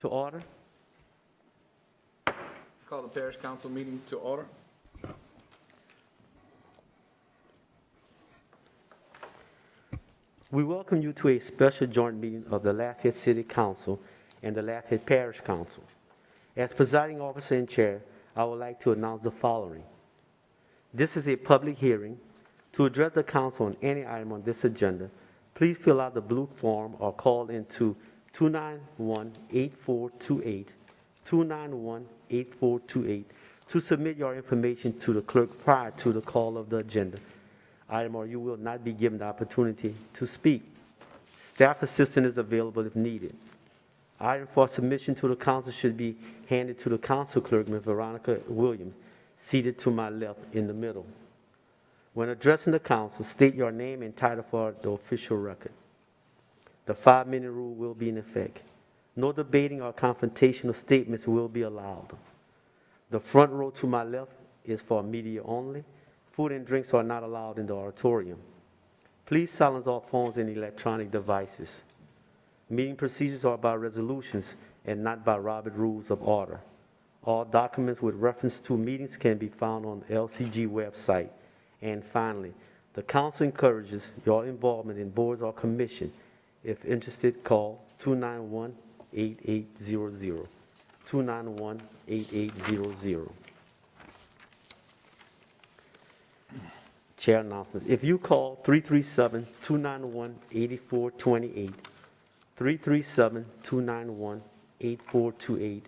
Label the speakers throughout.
Speaker 1: To order.
Speaker 2: Call the parish council meeting to order.
Speaker 1: We welcome you to a special joint meeting of the Lafayette City Council and the Lafayette Parish Council. As presiding officer and chair, I would like to announce the following. This is a public hearing. To address the council on any item on this agenda, please fill out the blue form or call into 291-8428, 291-8428 to submit your information to the clerk prior to the call of the agenda item, or you will not be given the opportunity to speak. Staff assistance is available if needed. Item for submission to the council should be handed to the council clerk, Ms. Veronica Williams, seated to my left in the middle. When addressing the council, state your name and title for the official record. The 5-minute rule will be in effect. No debating or confrontational statements will be allowed. The front row to my left is for media only. Food and drinks are not allowed in the auditorium. Please silence all phones and electronic devices. Meeting procedures are by resolutions and not by Robert Rules of Order. All documents with reference to meetings can be found on the LCG website. And finally, the council encourages your involvement in boards or commission. If interested, call 291-8800. 291-8800. Chair announcements. If you call 337-291-8428, 337-291-8428,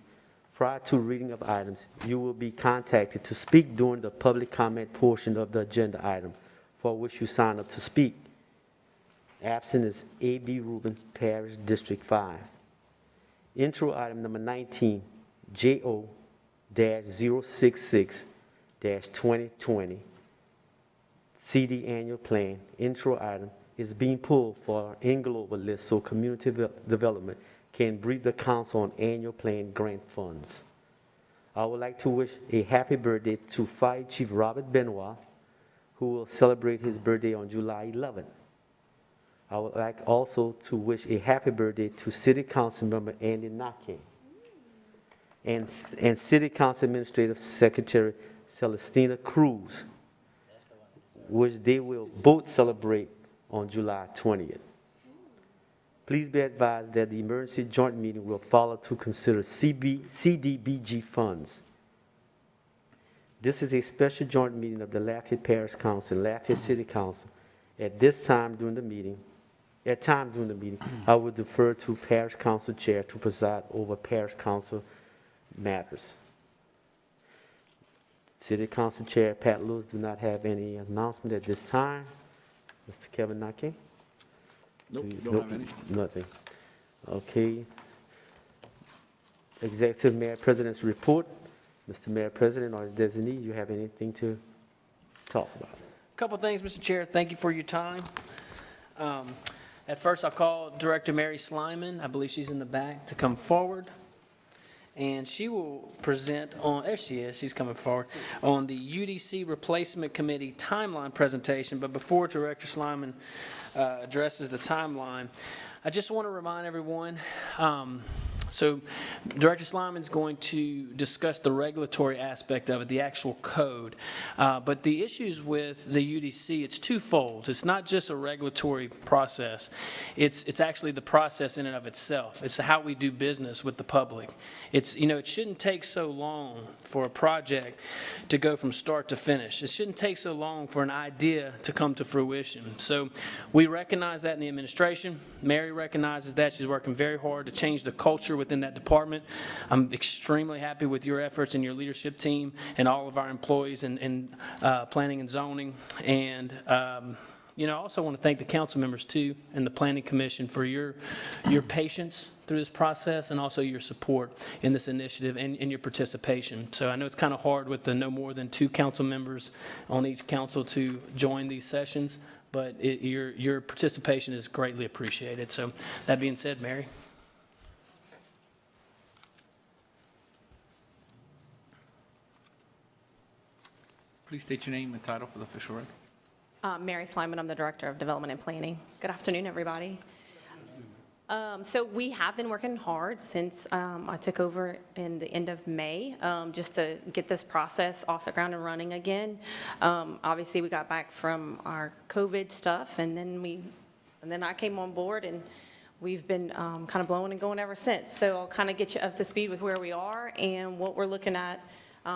Speaker 1: prior to reading of items, you will be contacted to speak during the public comment portion of the agenda item for which you sign up to speak. Absent is A.B. Rubin, Parish District 5. Intro item number 19, JO-066-2020, CD Annual Plan. Intro item is being pulled for our in-global list so community development can brief the council on annual plan grant funds. I would like to wish a happy birthday to Fire Chief Robert Benoit, who will celebrate his birthday on July 11th. I would like also to wish a happy birthday to City Council Member Andy Nake and City Council Administrative Secretary Celestina Cruz, which they will both celebrate on July 20th. Please be advised that the emergency joint meeting will follow to consider CDBG funds. This is a special joint meeting of the Lafayette Parish Council and Lafayette City Council. At times during the meeting, I will defer to Parish Council Chair to preside over Parish Council matters. City Council Chair Pat Lewis do not have any announcement at this time. Mr. Kevin Nake?
Speaker 2: Nope, don't have any.
Speaker 1: Nothing. Okay. Executive Mayor President's report. Mr. Mayor President or designee, you have anything to talk about?
Speaker 3: A couple things, Mr. Chair. Thank you for your time. At first, I'll call Director Mary Slyman. I believe she's in the back to come forward. And she will present on, there she is, she's coming forward, on the UDC Replacement Committee timeline presentation. But before Director Slyman addresses the timeline, I just want to remind everyone, so Director Slyman is going to discuss the regulatory aspect of it, the actual code. But the issues with the UDC, it's twofold. It's not just a regulatory process. It's actually the process in and of itself. It's how we do business with the public. It's, it shouldn't take so long for a project to go from start to finish. It shouldn't take so long for an idea to come to fruition. So we recognize that in the administration. Mary recognizes that. She's working very hard to change the culture within that department. I'm extremely happy with your efforts and your leadership team and all of our employees in planning and zoning. And I also want to thank the council members too and the Planning Commission for your patience through this process and also your support in this initiative and your participation. So I know it's kind of hard with the no more than 2 council members on each council to join these sessions, but your participation is greatly appreciated. So that being said, Mary.
Speaker 2: Please state your name and title for the official record.
Speaker 4: Mary Slyman, I'm the Director of Development and Planning. Good afternoon, everybody. So we have been working hard since I took over in the end of May, just to get this process off the ground and running again. Obviously, we got back from our COVID stuff, and then I came on board, and we've been kind of blowing and going ever since. So I'll kind of get you up to speed with where we are and what we're looking at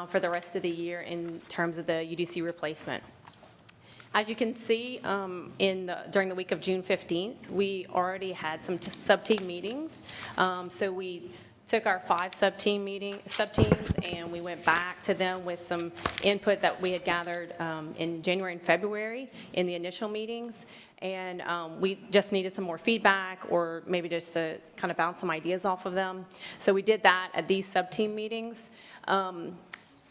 Speaker 4: for the rest of the year in terms of the UDC replacement. As you can see, during the week of June 15th, we already had some sub-team meetings. So we took our 5 sub-teams, and we went back to them with some input that we had gathered in January and February in the initial meetings. And we just needed some more feedback, or maybe just to kind of bounce some ideas off of them. So we did that at these sub-team meetings.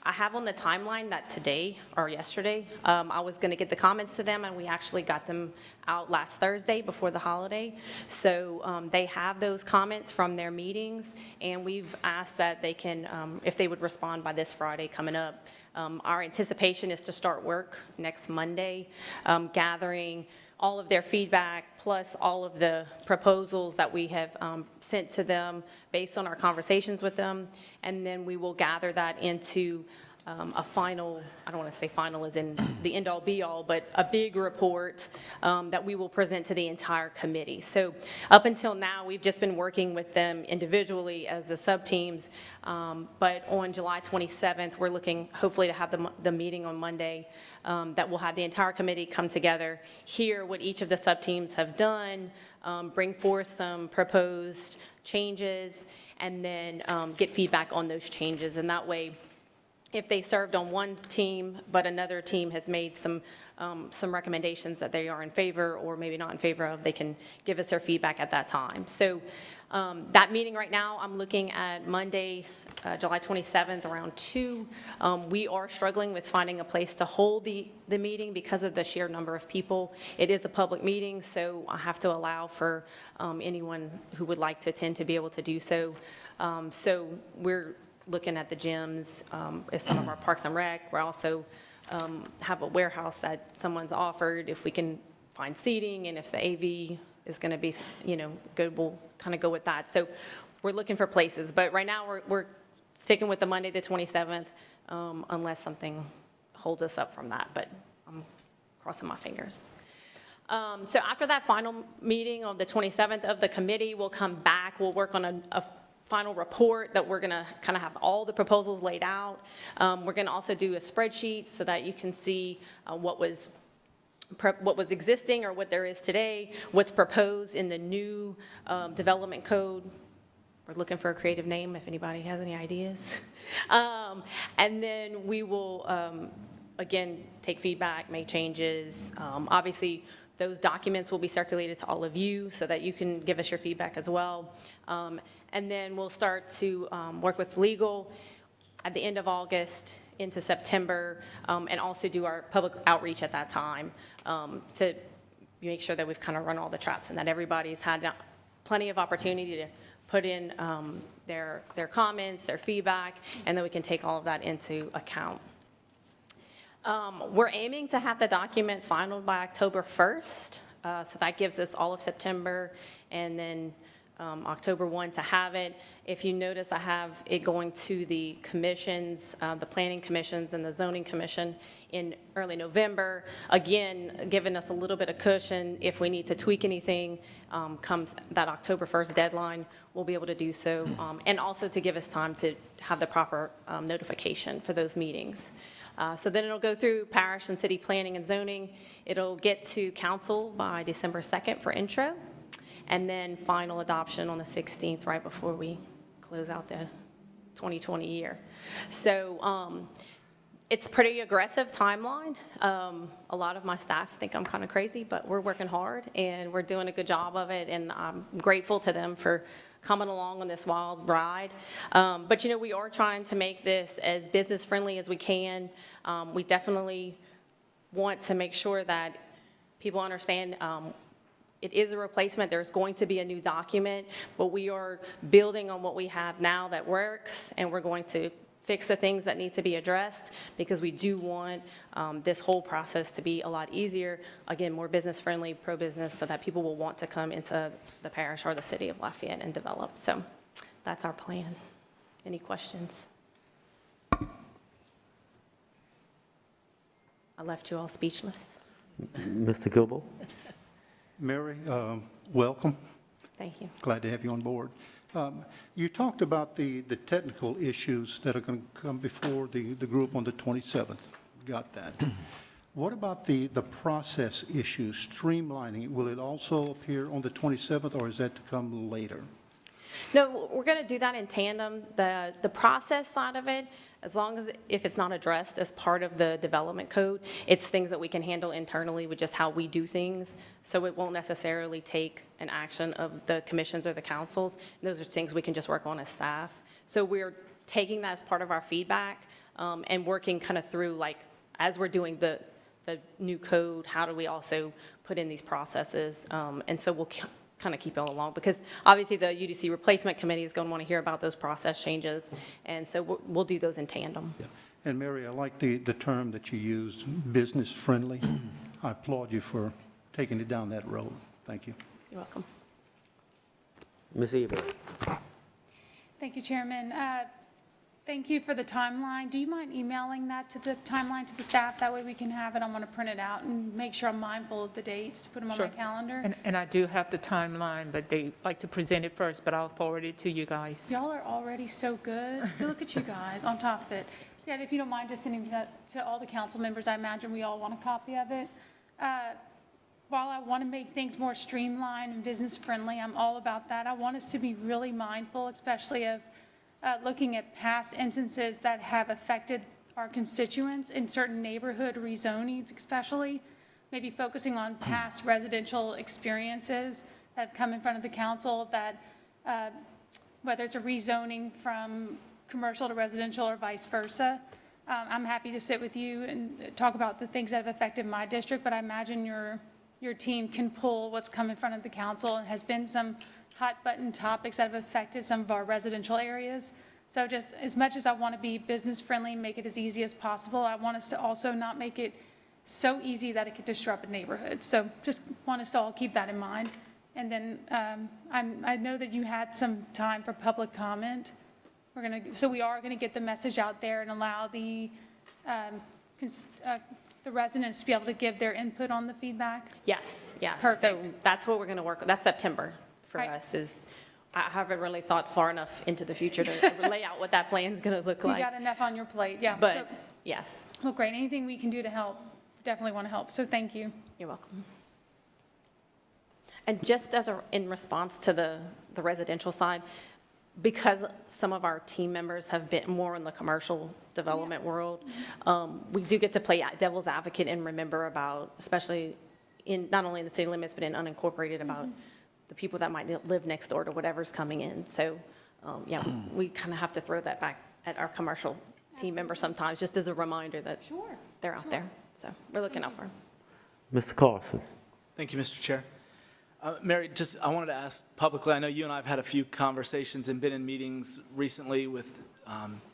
Speaker 4: I have on the timeline that today or yesterday, I was going to get the comments to them, and we actually got them out last Thursday before the holiday. So they have those comments from their meetings, and we've asked that they can, if they would respond by this Friday coming up. Our anticipation is to start work next Monday, gathering all of their feedback, plus all of the proposals that we have sent to them based on our conversations with them. And then we will gather that into a final, I don't want to say final as in the end-all be-all, but a big report that we will present to the entire committee. So up until now, we've just been working with them individually as the sub-teams, but on July 27th, we're looking hopefully to have the meeting on Monday that will have the entire committee come together, hear what each of the sub-teams have done, bring forth some proposed changes, and then get feedback on those changes. And that way, if they served on one team, but another team has made some recommendations that they are in favor or maybe not in favor of, they can give us their feedback at that time. So that meeting right now, I'm looking at Monday, July 27th, around 2. We are struggling with finding a place to hold the meeting because of the sheer number of people. It is a public meeting, so I have to allow for anyone who would like to attend to be able to do so. So we're looking at the gyms as some of our parks and rec. We're also have a warehouse that someone's offered. If we can find seating, and if the AV is going to be, good, we'll kind of go with that. So we're looking for places, but right now we're sticking with the Monday the 27th, unless something holds us up from that. But I'm crossing my fingers. So after that final meeting on the 27th of the committee, we'll come back. We'll work on a final report that we're going to kind of have all the proposals laid out. We're going to also do a spreadsheet so that you can see what was existing or what there is today, what's proposed in the new development code. We're looking for a creative name if anybody has any ideas. And then we will, again, take feedback, make changes. Obviously, those documents will be circulated to all of you so that you can give us your feedback as well. And then we'll start to work with legal at the end of August into September, and also do our public outreach at that time to make sure that we've kind of run all the traps and that everybody's had plenty of opportunity to put in their comments, their feedback, and then we can take all of that into account. We're aiming to have the document finalized by October 1st, so that gives us all of September, and then October 1 to have it. If you notice, I have it going to the commissions, the planning commissions and the zoning commission in early November. Again, giving us a little bit of cushion if we need to tweak anything comes that October 1st deadline, we'll be able to do so. And also to give us time to have the proper notification for those meetings. So then it'll go through parish and city planning and zoning. It'll get to council by December 2nd for intro. And then final adoption on the 16th, right before we close out the 2020 year. So it's pretty aggressive timeline. A lot of my staff think I'm kind of crazy, but we're working hard and we're doing a good job of it. And I'm grateful to them for coming along on this wild ride. But we are trying to make this as business friendly as we can. We definitely want to make sure that people understand it is a replacement. There's going to be a new document, but we are building on what we have now that works, and we're going to fix the things that need to be addressed, because we do want this whole process to be a lot easier, again, more business-friendly, pro-business, so that people will want to come into the parish or the city of Lafayette and develop. So that's our plan. Any questions? I left you all speechless.
Speaker 1: Mr. Gilbo?
Speaker 5: Mary, welcome.
Speaker 4: Thank you.
Speaker 5: Glad to have you on board. You talked about the technical issues that are going to come before the group on the 27th. Got that. What about the process issues, streamlining? Will it also appear on the 27th, or is that to come later?
Speaker 4: No, we're going to do that in tandem. The process side of it, as long as, if it's not addressed as part of the development code, it's things that we can handle internally with just how we do things. So it won't necessarily take an action of the commissions or the councils. Those are things we can just work on as staff. So we're taking that as part of our feedback and working kind of through, like, as we're doing the new code, how do we also put in these processes? And so we'll kind of keep it along, because obviously the UDC replacement committee is going to want to hear about those process changes, and so we'll do those in tandem.
Speaker 5: Yeah. And Mary, I like the term that you used, business-friendly. I applaud you for taking it down that road. Thank you.
Speaker 4: You're welcome.
Speaker 1: Ms. Eva?
Speaker 6: Thank you, Chairman. Thank you for the timeline. Do you mind emailing that to the timeline to the staff? That way we can have it. I want to print it out and make sure I'm mindful of the dates to put them on my
Speaker 4: Sure.
Speaker 6: calendar.
Speaker 7: And I do have the timeline, but they like to present it first, but I'll forward it to you guys.
Speaker 6: Y'all are already so good. Look at you guys on top of it. Yeah, if you don't mind just sending that to all the council members, I imagine we all want a copy of it. While I want to make things more streamlined and business-friendly, I'm all about that. I want us to be really mindful, especially of looking at past instances that have affected our constituents in certain neighborhood rezonings, especially, maybe focusing on past residential experiences that have come in front of the council, that whether it's a rezoning from commercial to residential or vice versa. I'm happy to sit with you and talk about the things that have affected my district, but I imagine your team can pull what's come in front of the council, and has been some hot-button topics that have affected some of our residential areas. So just as much as I want to be business-friendly, make it as easy as possible, I want us to also not make it so easy that it could disrupt a neighborhood. So just want us to all keep that in mind. And then I know that you had some time for public comment. So we are going to get the message out there and allow the residents to be able to give their input on the feedback.
Speaker 4: Yes, yes.
Speaker 6: Perfect.
Speaker 4: So that's what we're going to work on. That's September for
Speaker 6: Right.
Speaker 4: us. I haven't really thought far enough into the future to lay out what that plan is going to look
Speaker 6: You
Speaker 4: like.
Speaker 6: got enough on your plate, yeah.
Speaker 4: But
Speaker 6: So-
Speaker 4: yes,
Speaker 6: Well, great. Anything we can do to help, definitely want to help. So thank you.
Speaker 4: you're welcome. And just in response to the residential side, because some of our team members have been more in the commercial development world, we do get to play devil's advocate and remember about, especially in, not only in the city limits, but in unincorporated, about the people that might live next door to whatever's coming in. So, yeah, we kind of have to throw that back at our commercial team members sometimes, just as a reminder that
Speaker 6: Sure.
Speaker 4: they're out there. So we're looking out for them.
Speaker 1: Mr. Carlson?
Speaker 8: Thank you, Mr. Chair. Mary, I wanted to ask publicly, I know you and I have had a few conversations and been in meetings recently with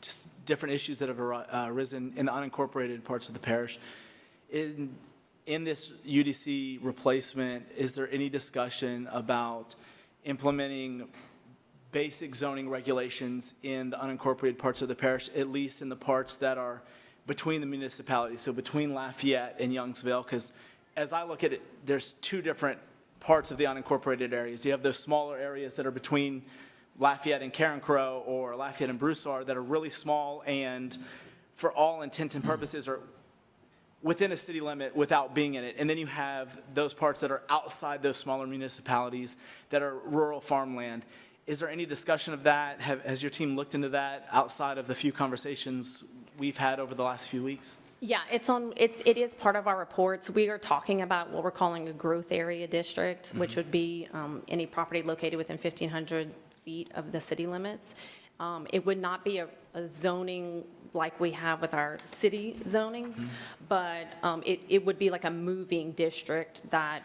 Speaker 8: just different issues that have arisen in the unincorporated parts of the parish. In this UDC replacement, is there any discussion about implementing basic zoning regulations in the unincorporated parts of the parish, at least in the parts that are between the municipalities, so between Lafayette and Youngsville? Because as I look at it, there's two different parts of the unincorporated areas. You have those smaller areas that are between Lafayette and Karen Crow, or Lafayette and Broussard, that are really small and for all intents and purposes are within a city limit without being in it. And then you have those parts that are outside those smaller municipalities that are rural farmland. Is there any discussion of that? Has your team looked into that outside of the few conversations we've had over the last few weeks?
Speaker 4: Yeah, it is part of our reports. We are talking about what we're calling a growth area district, which would be any property located within 1,500 feet of the city limits. It would not be a zoning like we have with our city zoning, but it would be like a moving district that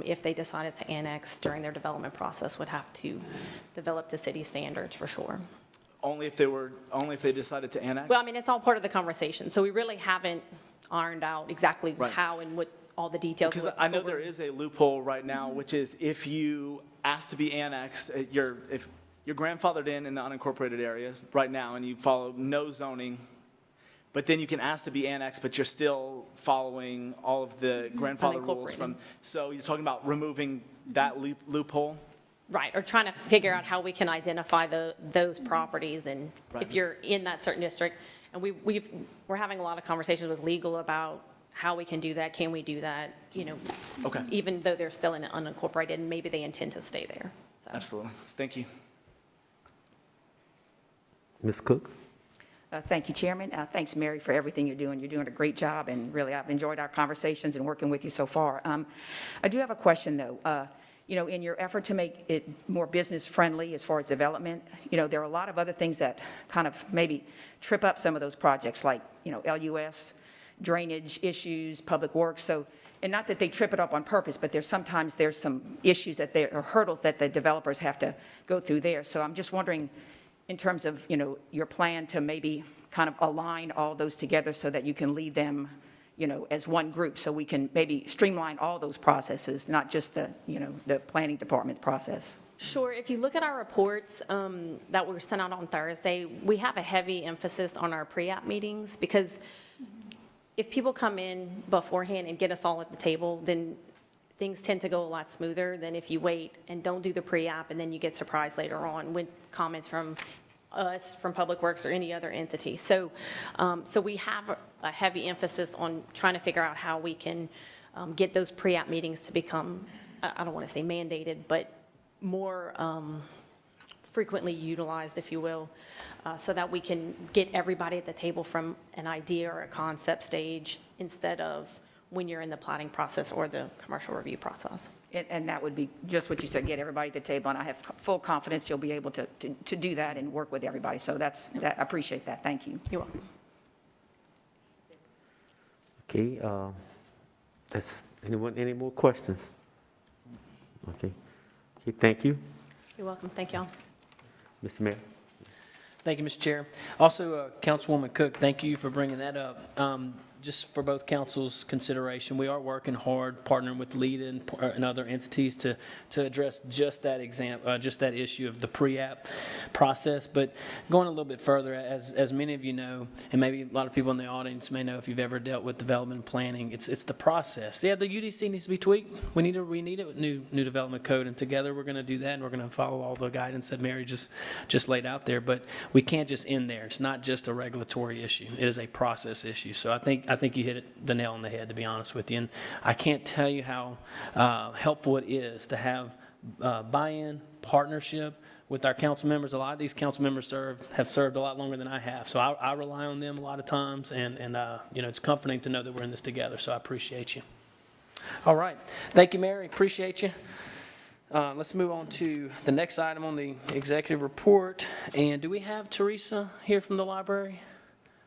Speaker 4: if they decided to annex during their development process would have to develop to city standards for sure.
Speaker 8: Only if they decided to annex?
Speaker 4: Well, I mean, it's all part of the conversation, so we really haven't ironed out exactly
Speaker 8: Right.
Speaker 4: how and what all the details.
Speaker 8: Because
Speaker 4: would-
Speaker 8: I know there is a loophole right now, which is if you ask to be annexed, if you're grandfathered in the unincorporated area right now, and you follow no zoning, but then you can ask to be annexed, but you're still following all of the grandfather rules from, so you're talking about removing that loophole?
Speaker 4: Right, or trying to figure out how we can identify those properties, and
Speaker 8: Right.
Speaker 4: if you're in that certain district. And we're having a lot of conversations with legal about how we can do that, can we do that,
Speaker 8: Okay,
Speaker 4: even though they're still in an unincorporated, and maybe they intend to stay there. So.
Speaker 8: absolutely. Thank you.
Speaker 1: Ms. Cook?
Speaker 9: Thank you, Chairman. Thanks, Mary, for everything you're doing. You're doing a great job, and really, I've enjoyed our conversations and working with you so far. I do have a question, though. In your effort to make it more business-friendly as far as development, there are a lot of other things that kind of maybe trip up some of those projects, like, LUS, drainage issues, public works. So, and not that they trip it up on purpose, but there's some issues or hurdles that the developers have to go through there. So I'm just wondering, in terms of, your plan to maybe kind of align all those together so that you can lead them, as one group, so we can maybe streamline all those processes, not just the planning department process.
Speaker 4: Sure. If you look at our reports that were sent out on Thursday, we have a heavy emphasis on our pre-app meetings, because if people come in beforehand and get us all at the table, then things tend to go a lot smoother than if you wait and don't do the pre-app, and then you get surprised later on with comments from us, from Public Works, or any other entity. So we have a heavy emphasis on trying to figure out how we can get those pre-app meetings to become, I don't want to say mandated, but more frequently utilized, if you will, so that we can get everybody at the table from an idea or a concept stage, instead of when you're in the planning process or the commercial review process.
Speaker 9: And that would be just what you said, get everybody at the table, and I have full confidence you'll be able to do that and work with everybody. So I appreciate that. Thank you.
Speaker 4: You're welcome.
Speaker 1: Okay, any more questions? Okay, thank you.
Speaker 4: You're welcome. Thank y'all.
Speaker 1: Mr. Mayor?
Speaker 3: Thank you, Mr. Chair. Also, Councilwoman Cook, thank you for bringing that up. Just for both councils' consideration, we are working hard, partnering with LEAD and other entities to address just that issue of the pre-app process. But going a little bit further, as many of you know, and maybe a lot of people in the audience may know if you've ever dealt with development planning, it's the process. Yeah, the UDC needs to be tweaked. We need a new development code, and together we're going to do that, and we're going to follow all the guidance that Mary just laid out there. But we can't just end there. It's not just a regulatory issue. It is a process issue. So I think you hit the nail on the head, to be honest with you. And I can't tell you how helpful it is to have buy-in, partnership with our council members. A lot of these council members have served a lot longer than I have. So I rely on them a lot of times, and it's comforting to know that we're in this together. So I appreciate you. All right. Thank you, Mary. Appreciate you. Let's move on to the next item on the executive report. And do we have Teresa here from the library?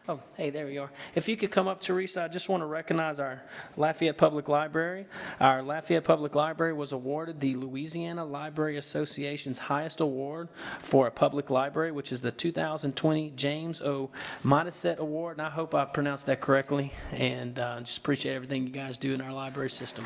Speaker 3: Oh, hey, there we are. If you could come up, Teresa, I just want to recognize our Lafayette Public Library. Our Lafayette Public Library was awarded the Louisiana Library Association's highest award for a public library, which is the 2020 James O. Modisette Award, and I hope I pronounced that correctly, and just appreciate everything you guys do in our library system.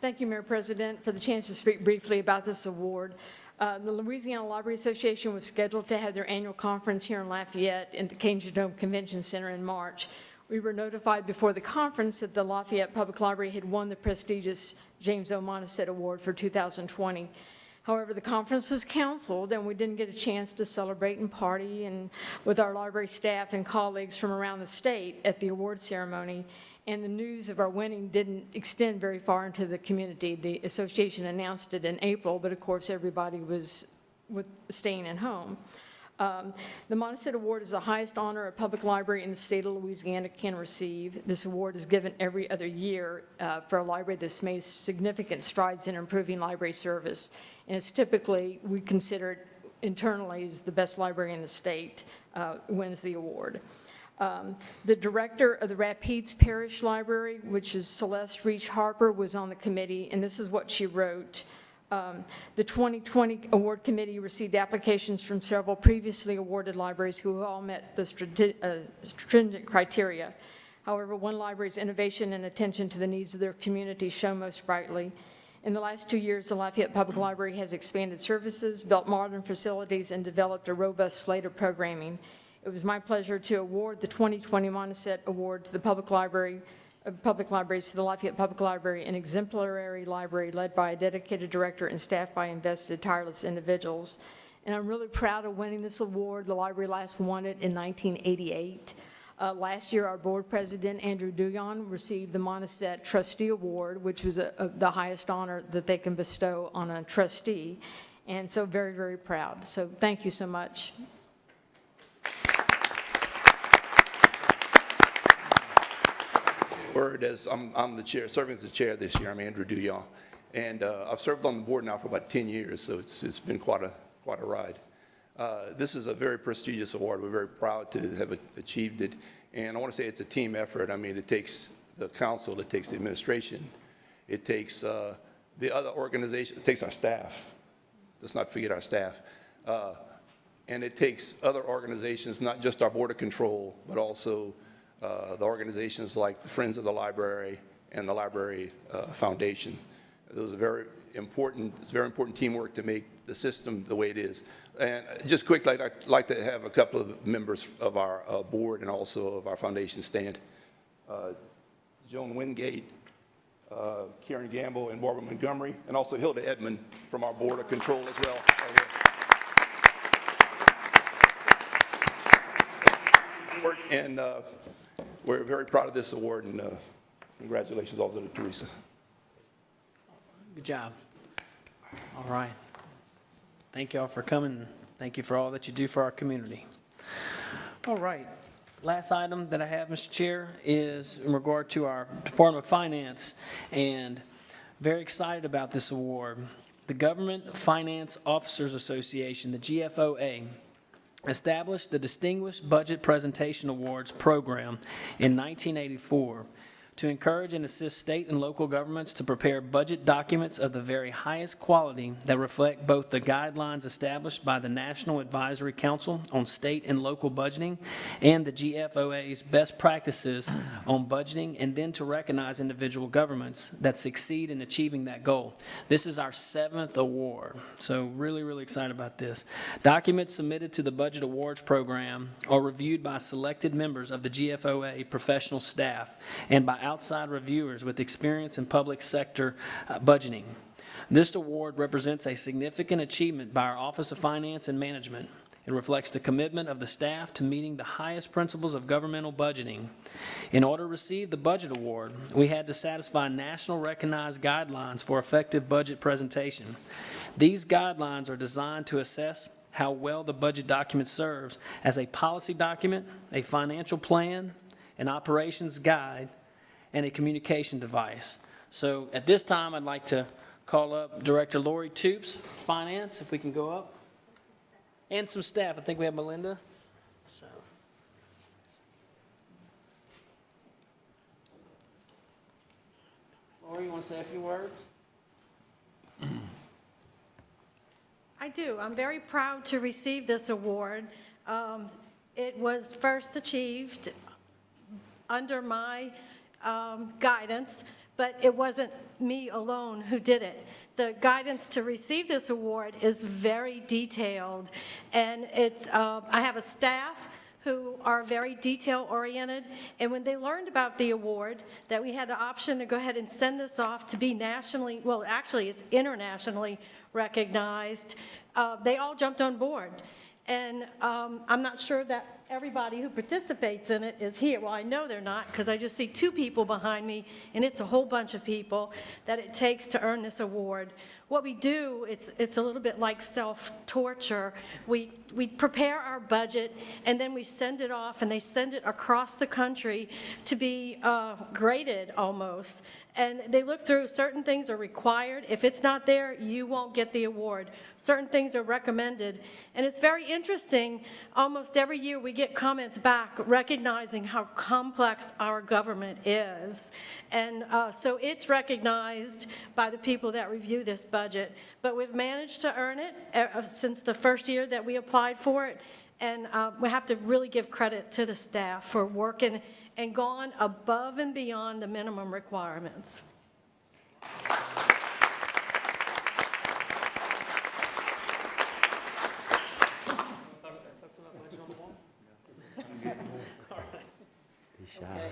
Speaker 10: Thank you, Mayor President, for the chance to speak briefly about this award. The Louisiana Library Association was scheduled to have their annual conference here in Lafayette in the Cajun Dome Convention Center in March. We were notified before the conference that the Lafayette Public Library had won the prestigious James O. Modisette Award for 2020. However, the conference was canceled, and we didn't get a chance to celebrate and party and with our library staff and colleagues from around the state at the award ceremony. And the news of our winning didn't extend very far into the community. The association announced it in April, but of course everybody was staying at home. The Modisette Award is the highest honor a public library in the state of Louisiana can receive. This award is given every other year for a library that's made significant strides in improving library service. And it's typically, we consider it internally as the best library in the state wins the award. The director of the Rapides Parish Library, which is Celeste Reach Harper, was on the committee, and this is what she wrote. The 2020 award committee received applications from several previously awarded libraries who all met the stringent criteria. However, one library's innovation and attention to the needs of their community shone most brightly. In the last 2 years, the Lafayette Public Library has expanded services, built modern facilities, and developed a robust slate of programming. It was my pleasure to award the 2020 Monisset Award to the Public Libraries to the Lafayette Public Library, an exemplary library led by a dedicated director and staffed by invested, tireless individuals. And I'm really proud of winning this award. The library last won it in 1988. Last year, our board president, Andrew Duyon, received the Monisset Trustee Award, which was the highest honor that they can bestow on a trustee. And so very, very proud. So thank you so much.
Speaker 11: Word as I'm the chair, serving as the chair this year. I'm Andrew Duyon, and I've served on the board now for about 10 years, so it's been quite a ride. This is a very prestigious award. We're very proud to have achieved it, and I want to say it's a team effort. I mean, it takes the council, it takes the administration, it takes the other organization, it takes our staff. Let's not forget our staff. And it takes other organizations, not just our Board of Control, but also the organizations like the Friends of the Library and the Library Foundation. Those are very important, it's very important teamwork to make the system the way it is. And just quickly, I'd like to have a couple of members of our board and also of our foundation stand. Joan Wingate, Karen Gamble, and Barbara Montgomery, and also Hilda Edmond from our Board of Control as well. And we're very proud of this award, and congratulations also to Teresa.
Speaker 3: Good job. All right. Thank you all for coming. Thank you for all that you do for our community. All right. Last item that I have, Mr. Chair, is in regard to our Department of Finance, and very excited about this award. The Government Finance Officers Association, the GFOA, established the Distinguished Budget Presentation Awards program in 1984 to encourage and assist state and local governments to prepare budget documents of the very highest quality that reflect both the guidelines established by the National Advisory Council on State and Local Budgeting and the GFOA's best practices on budgeting, and then to recognize individual governments that succeed in achieving that goal. This is our 7th award, so really, really excited about this. Documents submitted to the Budget Awards program are reviewed by selected members of the GFOA professional staff and by outside reviewers with experience in public sector budgeting. This award represents a significant achievement by our Office of Finance and Management. It reflects the commitment of the staff to meeting the highest principles of governmental budgeting. In order to receive the budget award, we had to satisfy national recognized guidelines for effective budget presentation. These guidelines are designed to assess how well the budget document serves as a policy document, a financial plan, an operations guide, and a communication device. So at this time, I'd like to call up Director Lori Toops, Finance, if we can go up, and some staff. I think we have Melinda. So. Lori, you want to say a few words?
Speaker 12: I do. I'm very proud to receive this award. It was first achieved under my guidance, but it wasn't me alone who did it. The guidance to receive this award is very detailed, and it's, I have a staff who are very detail-oriented, and when they learned about the award, that we had the option to go ahead and send this off to be nationally, well, actually, it's internationally recognized, they all jumped on board. And I'm not sure that everybody who participates in it is here. Well, I know they're not, because I just see 2 people behind me, and it's a whole bunch of people that it takes to earn this award. What we do, it's a little bit like self-torture. We prepare our budget, and then we send it off, and they send it across the country to be graded almost. And they look through, certain things are required. If it's not there, you won't get the award. Certain things are recommended. And it's very interesting. Almost every year we get get comments back recognizing how complex our government is. And so it's recognized by the people that review this budget. But we've managed to earn it since the first year that we applied for it. And we have to really give credit to the staff for working and gone above and beyond the minimum requirements.
Speaker 1: He's shy.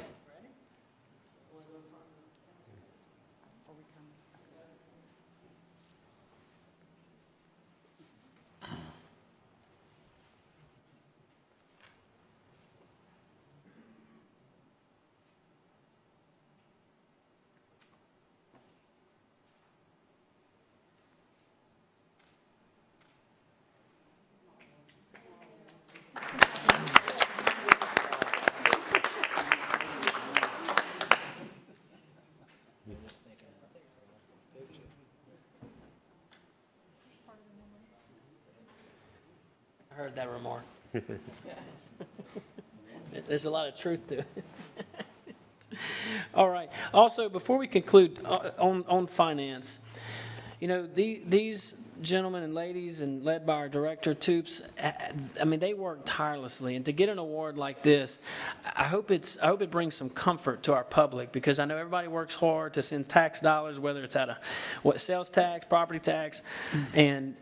Speaker 3: I heard that remark. There's a lot of truth to it. All right. Also, before we conclude on finance, you know, these gentlemen and ladies, and led by our director, Toops, I mean, they work tirelessly. And to get an award like this, I hope it brings some comfort to our public, because I know everybody works hard to send tax dollars, whether it's out of sales tax, property tax, and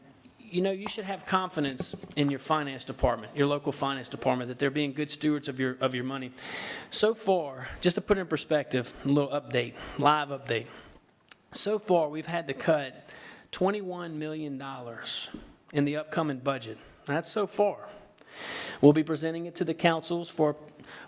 Speaker 3: you know, you should have confidence in your finance department, your local finance department, that they're being good stewards of your money. So far, just to put it in perspective, a little update, live update. So far, we've had to cut $21 million in the upcoming budget. That's so far. We'll be presenting it to the councils for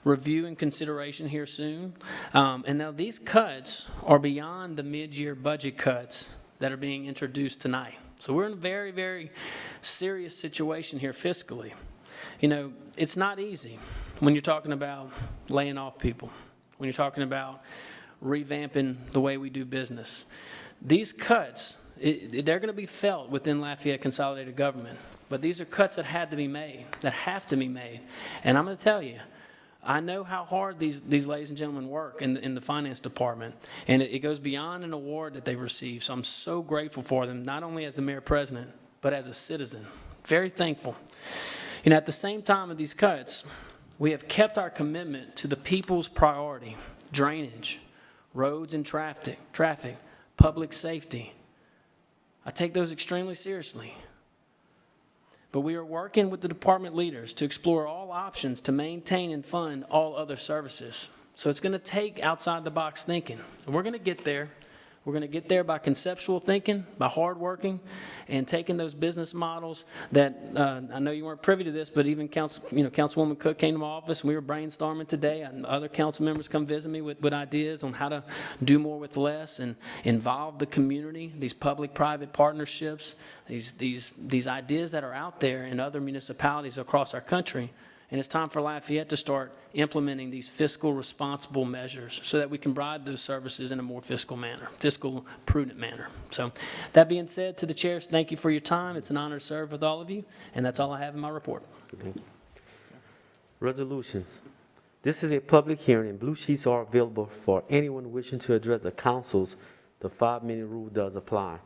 Speaker 3: review and consideration here soon. And now these cuts are beyond the mid-year budget cuts that are being introduced tonight. So we're in a very, very serious situation here fiscally. You know, it's not easy when you're talking about laying off people, when you're talking about revamping the way we do business. These cuts, they're going to be felt within Lafayette Consolidated Government, but these are cuts that had to be made, that have to be made. And I'm going to tell you, I know how hard these ladies and gentlemen work in the finance department, and it goes beyond an award that they receive. So I'm so grateful for them, not only as the mayor president, but as a citizen. Very thankful. You know, at the same time of these cuts, we have kept our commitment to the people's priority: drainage, roads and traffic, public safety. I take those extremely seriously. But we are working with the department leaders to explore all options to maintain and fund all other services. So it's going to take outside-the-box thinking. And we're going to get there. We're going to get there by conceptual thinking, by hard working, and taking those business models that, I know you weren't privy to this, but even Councilwoman Cook came to my office, and we were brainstorming today, and other council members come visit me with ideas on how to do more with less and involve the community, these public-private partnerships, these ideas that are out there in other municipalities across our country. And it's time for Lafayette to start implementing these fiscal responsible measures so that we can provide those services in a more fiscal prudent manner. So that being said, to the chairs, thank you for your time. It's an honor to serve with all of you, and that's all I have in my report.
Speaker 1: Resolutions. This is a public hearing, and blue sheets are available for anyone wishing to address the councils. The 5-minute rule does apply.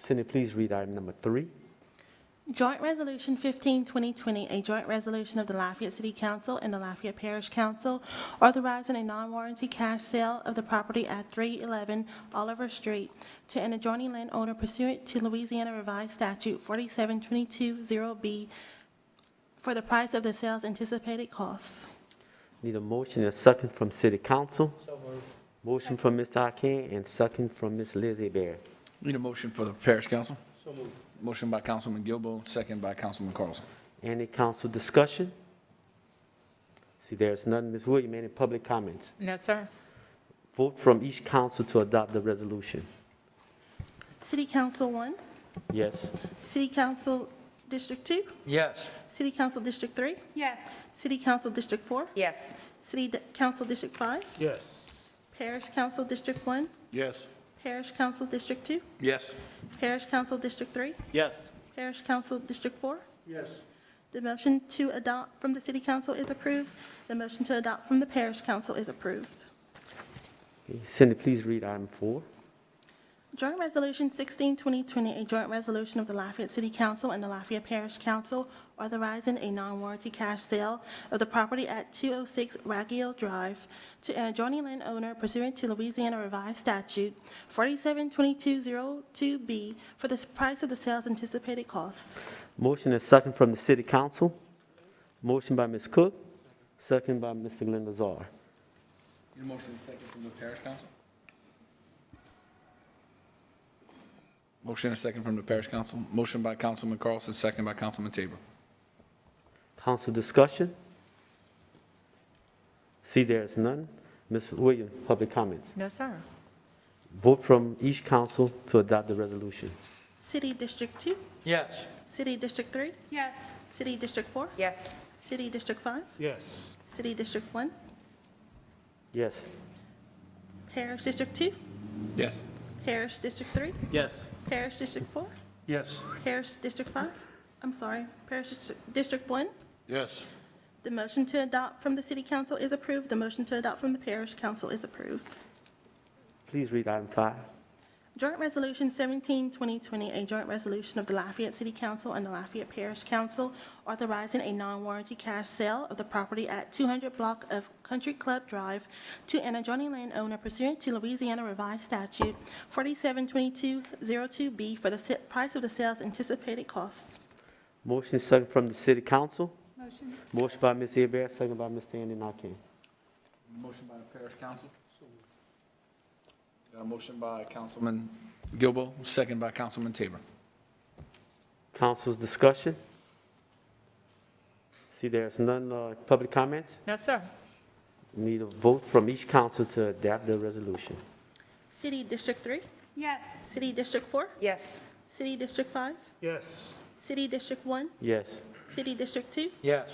Speaker 1: Cindy, please read item number 3.
Speaker 13: Joint Resolution 15-2020, a joint resolution of the Lafayette City Council and the Lafayette Parish Council authorizing a non-warranty cash sale of the property at 311 Oliver Street to an adjoining landowner pursuant to Louisiana Revised Statute 47220B for the price of the sale's anticipated costs.
Speaker 1: Need a motion and a second from City Council. So moved. Motion from Mr. Akin and second from Ms. Lizzie Bear.
Speaker 2: Need a motion for the Parish Council? So moved. Motion by Councilman Gilbo, second by Councilman Carlson.
Speaker 1: Any council discussion? See, there's none. Ms. Williams, any public comments?
Speaker 7: No, sir.
Speaker 1: Vote from each council to adopt the resolution.
Speaker 13: City Council 1,
Speaker 1: Yes.
Speaker 13: City Council District 2,
Speaker 2: Yes.
Speaker 13: City Council District 3,
Speaker 6: Yes.
Speaker 13: City Council District 4,
Speaker 9: Yes.
Speaker 13: Council District 5,
Speaker 5: Yes.
Speaker 13: Parish Council District 1,
Speaker 5: Yes.
Speaker 13: Parish Council District 2,
Speaker 2: Yes.
Speaker 13: Parish Council District 3,
Speaker 8: Yes.
Speaker 13: Parish Council District 4,
Speaker 5: Yes.
Speaker 13: The motion to adopt from the city council is approved. The motion to adopt from the parish council is approved.
Speaker 1: Okay, Cindy, please read item 4.
Speaker 13: Joint Resolution 16, 2020, a joint resolution of the Lafayette City Council and the Lafayette Parish Council authorizing a non-warranty cash sale of the property at 206 Ragiel Drive to an adjoining landowner pursuant to Louisiana Revised Statute 472202B for the price of the sale's anticipated costs.
Speaker 1: Motion and second from the city council. Motion by Ms. Cook, second by Mr. Glenn Lazar.
Speaker 2: Need a motion and second from the parish council? Motion and second from the parish council. Motion by Councilman Carlson, second by Councilman Tabor.
Speaker 1: Council discussion? See there is none. Ms. Williams, public comments.
Speaker 7: No, sir.
Speaker 1: Vote from each council to adopt the resolution.
Speaker 13: City District 2,
Speaker 3: Yes.
Speaker 13: City District 3,
Speaker 6: Yes.
Speaker 13: City District 4,
Speaker 9: Yes.
Speaker 13: City District 5,
Speaker 5: Yes.
Speaker 13: City District 1,
Speaker 1: Yes.
Speaker 13: Parish District 2,
Speaker 2: Yes.
Speaker 13: Parish District 3,
Speaker 8: Yes.
Speaker 13: Parish District 4,
Speaker 5: Yes.
Speaker 13: Parish District 5, Parish District 1.
Speaker 2: Yes.
Speaker 13: The motion to adopt from the city council is approved. The motion to adopt from the parish council is approved.
Speaker 1: Please read item 5.
Speaker 13: Joint Resolution 17, 2020, a joint resolution of the Lafayette City Council and the Lafayette Parish Council authorizing a non-warranty cash sale of the property at 200 block of Country Club Drive to an adjoining landowner pursuant to Louisiana Revised Statute 472202B for the price of the sale's anticipated costs.
Speaker 1: Motion second from the city council.
Speaker 6: Motion.
Speaker 1: Motion by Ms. Hebert, second by Mr. Andy Nakane.
Speaker 2: Motion by the parish council. Got a motion by Councilman Gilbo, second by Councilman Tabor.
Speaker 1: Council's discussion? See there is none. Public comments?
Speaker 7: No, sir.
Speaker 1: Need a vote from each council to adopt the resolution.
Speaker 13: City District 3,
Speaker 6: Yes.
Speaker 13: City District 4,
Speaker 9: Yes.
Speaker 13: City District 5,
Speaker 5: Yes.
Speaker 13: City District 1,
Speaker 1: Yes.
Speaker 13: City District 2,
Speaker 3: Yes.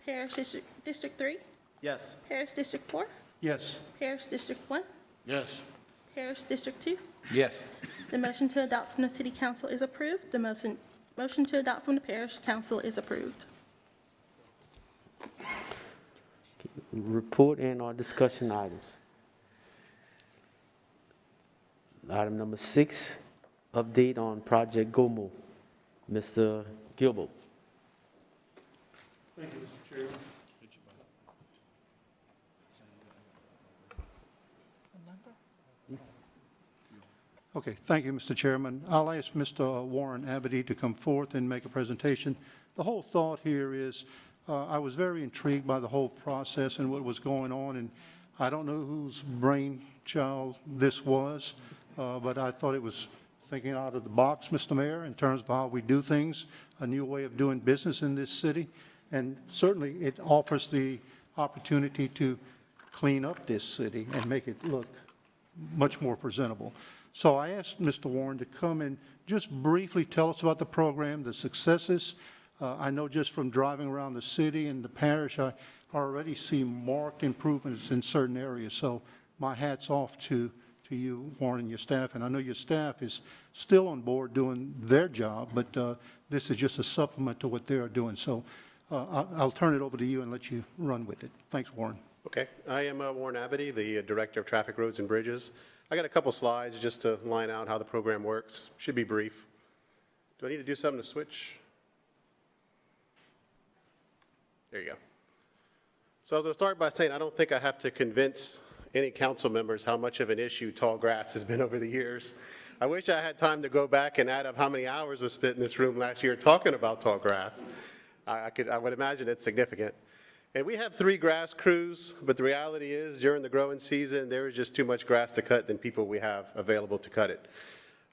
Speaker 13: Parish District 3,
Speaker 8: Yes.
Speaker 13: Parish District 4,
Speaker 5: Yes.
Speaker 13: Parish District 1,
Speaker 2: Yes.
Speaker 13: Parish District 2.
Speaker 2: Yes.
Speaker 13: The motion to adopt from the city council is approved. The motion to adopt from the parish council is approved.
Speaker 1: Report and/or discussion items. Item number 6, update on Project GOMO. Mr. Gilbo.
Speaker 5: Thank you, Mr. Chairman. Okay, thank you, Mr. Chairman. I'll ask Mr. Warren Abity to come forth and make a presentation. The whole thought here is, I was very intrigued by the whole process and what was going on, and I don't know whose brainchild this was, but I thought it was thinking out of the box, Mr. Mayor, in terms of how we do things, a new way of doing business in this city, and certainly it offers the opportunity to clean up this city and make it look much more presentable. So I asked Mr. Warren to come and just briefly tell us about the program, the successes. I know just from driving around the city and the parish, I already see marked improvements in certain areas. So my hat's off to you, Warren, and your staff. And I know your staff is still on board doing their job, but this is just a supplement to what they are doing. So I'll turn it over to you and let you run with it. Thanks, Warren.
Speaker 14: Okay, I am Warren Abity, the Director of Traffic Roads and Bridges. I got a couple slides just to line out how the program works. Should be brief. Do I need to do something to switch? There you go. So I was going to start by saying I don't think I have to convince any council members how much of an issue tall grass has been over the years. I wish I had time to go back and add up how many hours was spent in this room last year talking about tall grass. I would imagine it's significant. And we have 3 grass crews, but the reality is during the growing season, there is just too much grass to cut than people we have available to cut it.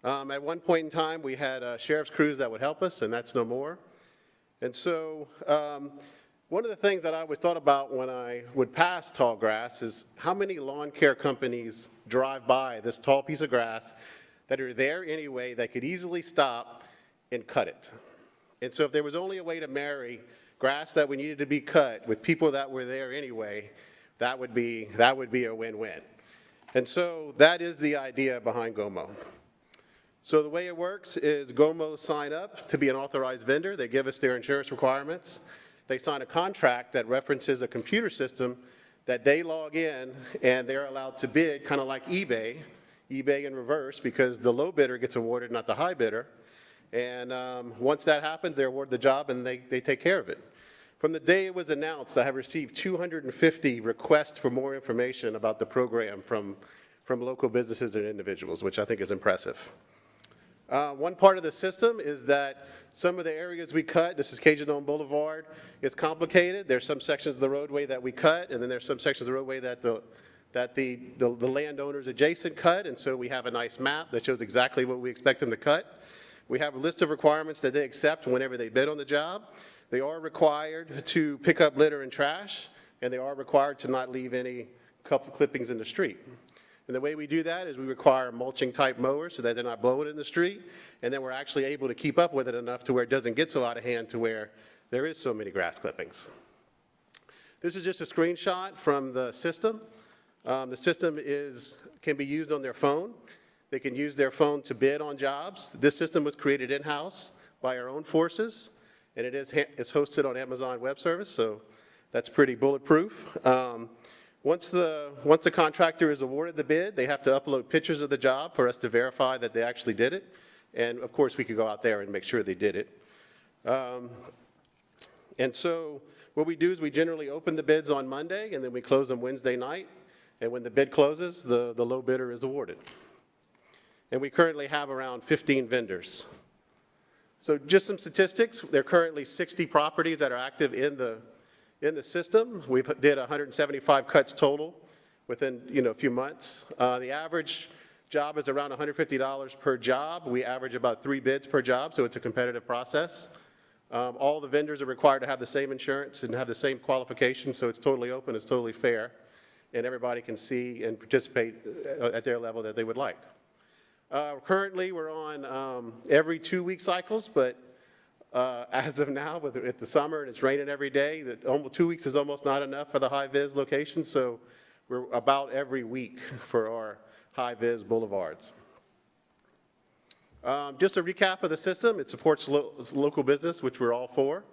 Speaker 14: At one point in time, we had sheriff's crews that would help us, and that's no more. And so one of the things that I always thought about when I would pass tall grass is how many lawn care companies drive by this tall piece of grass that are there anyway that could easily stop and cut it. And so if there was only a way to marry grass that we needed to be cut with people that were there anyway, that would be a win-win. And so that is the idea behind GOMO. So the way it works is GOMO sign up to be an authorized vendor. They give us their insurance requirements. They sign a contract that references a computer system that they log in, and they're allowed to bid, kind of like eBay in reverse, because the low bidder gets awarded, not the high bidder. And once that happens, they're awarded the job, and they take care of it. From the day it was announced, I have received 250 requests for more information about the program from local businesses and individuals, which I think is impressive. One part of the system is that some of the areas we cut, this is Cajun Dome Boulevard, is complicated. There's some sections of the roadway that we cut, and then there's some sections of the roadway that the landowners adjacent cut, and so we have a nice map that shows exactly what we expect them to cut. We have a list of requirements that they accept whenever they bid on the job. They are required to pick up litter and trash, and they are required to not leave any clippings in the street. And the way we do that is we require mulching type mowers so that they're not blowing in the street, and then we're actually able to keep up with it enough to where it doesn't get so out of hand to where there is so many grass clippings. This is just a screenshot from the system. The system can be used on their phone. They can use their phone to bid on jobs. This system was created in-house by our own forces, and it's hosted on Amazon Web Service, so that's pretty bulletproof. Once the contractor is awarded the bid, they have to upload pictures of the job for us to verify that they actually did it. And of course, we could go out there and make sure they did it. And so what we do is we generally open the bids on Monday, and then we close them Wednesday night. And when the bid closes, the low bidder is awarded. And we currently have around 15 vendors. So just some statistics. There are currently 60 properties that are active in the system. We've did 175 cuts total within a few months. The average job is around $150 per job. We average about 3 bids per job, so it's a competitive process. All the vendors are required to have the same insurance and have the same qualifications, so it's totally open, it's totally fair, and everybody can see and participate at their level that they would like. Currently, we're on every 2-week cycles, but as of now, with the summer and it's raining every day, 2 weeks is almost not enough for the high-vis location, so we're about every week for our high-vis boulevards. Just a recap of the system, it supports local business, which we're all for.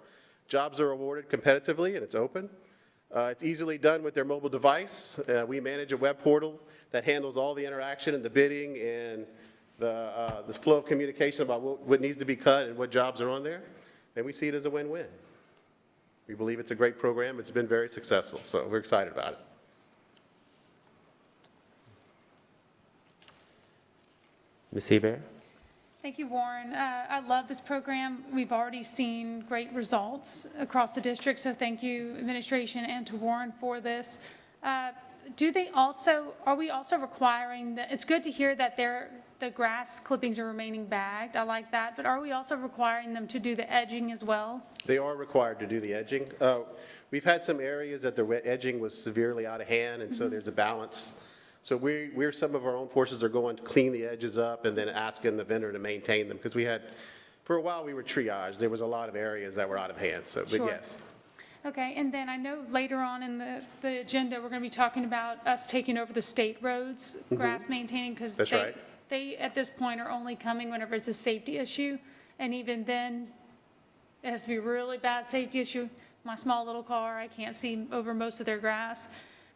Speaker 14: Jobs are awarded competitively, and it's open. It's easily done with their mobile device. We manage a web portal that handles all the interaction and the bidding and the flow of communication about what needs to be cut and what jobs are on there, and we see it as a win-win. We believe it's a great program. It's been very successful, so we're excited about it.
Speaker 1: Ms. Hebert?
Speaker 6: Thank you, Warren. I love this program. We've already seen great results across the district, so thank you, administration, and to Warren for this. Are we also requiring that, it's good to hear that the grass clippings are remaining bagged, I like that, but are we also requiring them to do the edging as well?
Speaker 14: They are required to do the edging. We've had some areas that the edging was severely out of hand, and so there's a balance. So some of our own forces are going to clean the edges up and then asking the vendor to maintain them, because for a while we were triaged. There was a lot of areas that were out of hand, so, but
Speaker 6: Sure.
Speaker 14: yes.
Speaker 6: Okay, and then I know later on in the agenda, we're going to be talking about us taking over the state roads, grass maintaining, because
Speaker 14: That's right.
Speaker 6: they, at this point, are only coming whenever it's a safety issue, and even then, it has to be a really bad safety issue. My small little car, I can't see over most of their grass,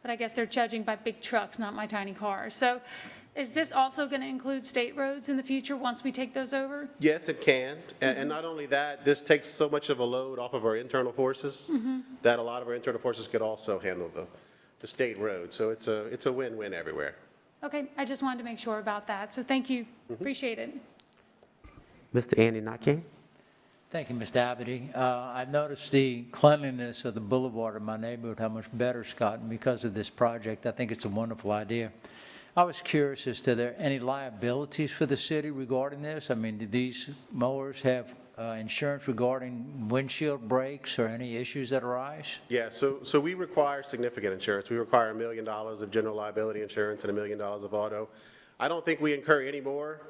Speaker 6: but I guess they're judging by big trucks, not my tiny car. So is this also going to include state roads in the future once we take those over?
Speaker 14: Yes, it can. And not only that, this takes so much of a load off of our internal forces that a lot of our internal forces could also handle the state road. So it's a win-win everywhere.
Speaker 6: Okay, I just wanted to make sure about that. So thank you. Appreciate it.
Speaker 1: Mr. Andy Knocking?
Speaker 15: Thank you, Mr. Abity. I've noticed the cleanliness of the boulevard in my neighborhood, how much better it's gotten because of this project. I think it's a wonderful idea. I was curious as to there any liabilities for the city regarding this? I mean, do these mowers have insurance regarding windshield breaks or any issues that arise?
Speaker 14: Yeah, so we require significant insurance. We require $1 million of general liability insurance and $1 million of auto. I don't think we incur any more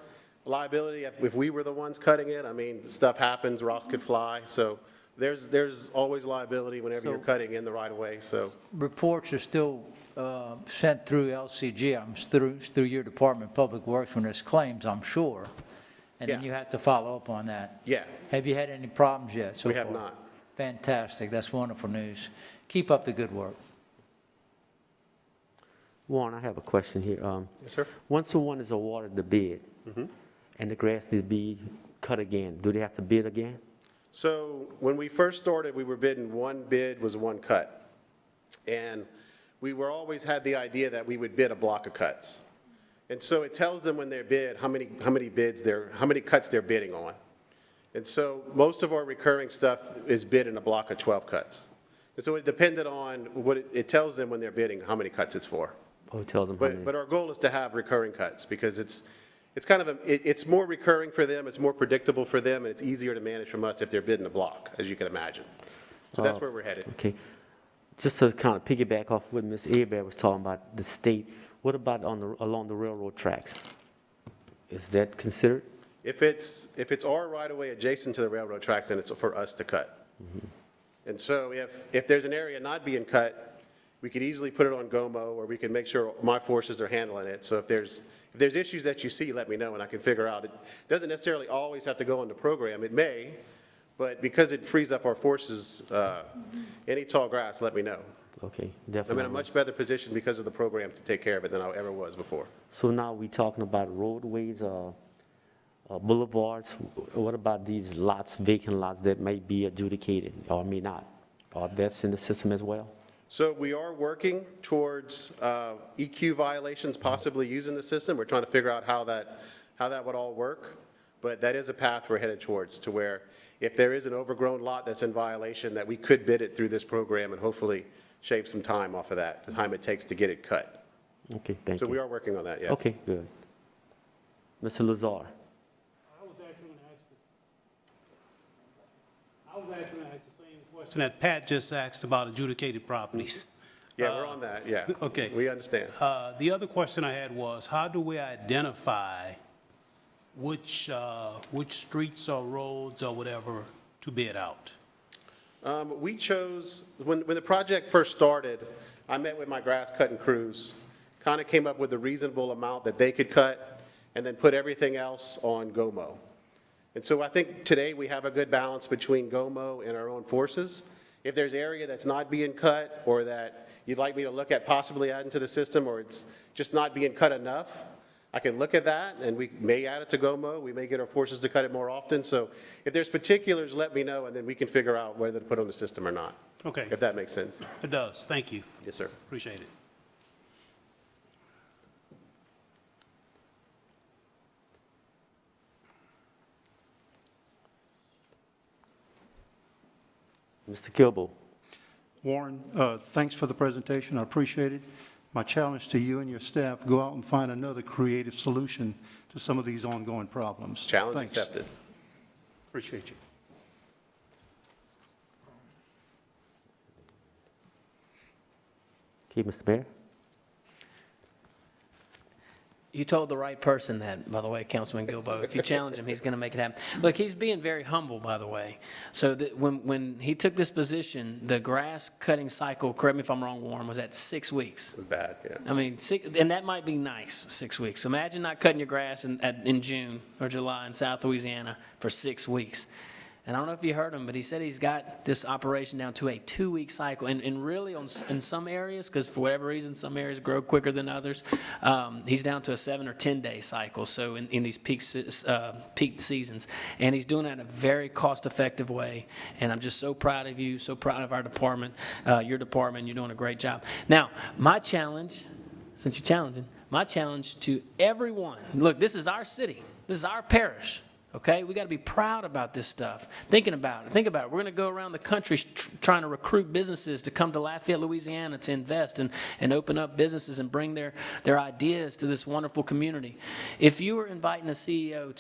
Speaker 14: liability if we were the ones cutting it. I mean, stuff happens, rocks could fly, so there's always liability whenever you're cutting in the right of way. So
Speaker 15: reports are still sent through LCG, through your Department of Public Works when there's claims, I'm sure. and then
Speaker 14: Yeah.
Speaker 15: you have to follow up on that.
Speaker 14: Yeah,
Speaker 15: Have you had any problems yet so
Speaker 14: we
Speaker 15: far?
Speaker 14: have not.
Speaker 15: Fantastic. That's wonderful news. Keep up the good work.
Speaker 1: Warren, I have a question here.
Speaker 14: Yes, sir.
Speaker 1: Once someone is awarded the bid
Speaker 14: Mhm.
Speaker 1: and the grass needs to be cut again, do they have to bid again?
Speaker 14: So when we first started, we were bidding one bid was one cut. And we were always had the idea that we would bid a block of cuts. And so it tells them when they're bid, how many cuts they're bidding on. And so most of our recurring stuff is bid in a block of 12 cuts. And so it depended on what it tells them when they're bidding, how many cuts it's for.
Speaker 1: Oh, it tells them how many.
Speaker 14: But our goal is to have recurring cuts because it's kind of, it's more recurring for them, it's more predictable for them, and it's easier to manage from us if they're bidding a block, as you can imagine. So that's where we're headed.
Speaker 1: Okay. Just to kind of piggyback off what Ms. Abear was talking about, the state, what about along the railroad tracks? Is that considered?
Speaker 14: If it's our right-of-way adjacent to the railroad tracks, then it's for us to cut. And so if there's an area not being cut, we could easily put it on GOMO, or we can make sure my forces are handling it. So if there's issues that you see, let me know, and I can figure out. It doesn't necessarily always have to go on the program. It may, but because it frees up our forces, any tall grass, let me know.
Speaker 1: Okay,
Speaker 14: I'm
Speaker 1: definitely.
Speaker 14: in a much better position because of the program to take care of it than I ever was before.
Speaker 1: So now we're talking about roadways, boulevards. What about these lots, vacant lots that may be adjudicated or may not? Are that's in the system as well?
Speaker 14: So we are working towards EQ violations possibly using the system. We're trying to figure out how that would all work. But that is a path we're headed towards, to where if there is an overgrown lot that's in violation, that we could bid it through this program and hopefully shave some time off of that, the time it takes to get it cut.
Speaker 1: Okay, thank
Speaker 14: So
Speaker 1: you.
Speaker 14: we are working on that, yes.
Speaker 1: Okay, good. Mr. Lazar.
Speaker 16: I was actually going to ask the same question that Pat just asked about adjudicated properties.
Speaker 14: Yeah, we're on that, yeah.
Speaker 16: Okay.
Speaker 14: We understand.
Speaker 16: The other question I had was, how do we identify which streets or roads or whatever to bid out?
Speaker 14: We chose, when the project first started, I met with my grass cutting crews, kind of came up with a reasonable amount that they could cut, and then put everything else on GOMO. And so I think today we have a good balance between GOMO and our own forces. If there's area that's not being cut, or that you'd like me to look at possibly adding to the system, or it's just not being cut enough, I can look at that, and we may add it to GOMO. We may get our forces to cut it more often. So if there's particulars, let me know, and then we can figure out whether to put on the system or not.
Speaker 16: Okay.
Speaker 14: If that makes sense.
Speaker 16: It does. Thank you.
Speaker 14: Yes, sir.
Speaker 16: Appreciate it.
Speaker 1: Mr. Kilbo.
Speaker 5: Warren, thanks for the presentation. I appreciate it. My challenge to you and your staff, go out and find another creative solution to some of these ongoing problems.
Speaker 14: Challenge
Speaker 5: Thanks.
Speaker 14: accepted.
Speaker 5: Appreciate you.
Speaker 1: Okay, Mr. Mayor.
Speaker 3: You told the right person that, by the way, Councilman Gilbo. If you challenge him, he's going to make it happen. Look, he's being very humble, by the way. So that when he took this position, the grass cutting cycle, correct me if I'm wrong, Warren, was at 6 weeks.
Speaker 14: It was bad, yeah.
Speaker 3: I mean, and that might be nice, 6 weeks. Imagine not cutting your grass in June or July in South Louisiana for 6 weeks. And I don't know if you heard him, but he said he's got this operation down to a 2-week cycle. And really, in some areas, because for whatever reason, some areas grow quicker than others, he's down to a 7 or 10-day cycle, so in these peak seasons. And he's doing that in a very cost-effective way. And I'm just so proud of you, so proud of our department, your department. You're doing a great job. Now, my challenge, since you're challenging, my challenge to everyone, look, this is our city. This is our parish. Okay, we got to be proud about this stuff. Think about it. We're going to go around the country trying to recruit businesses to come to Lafayette, Louisiana to invest and open up businesses and bring their ideas to this wonderful community. If you were inviting a CEO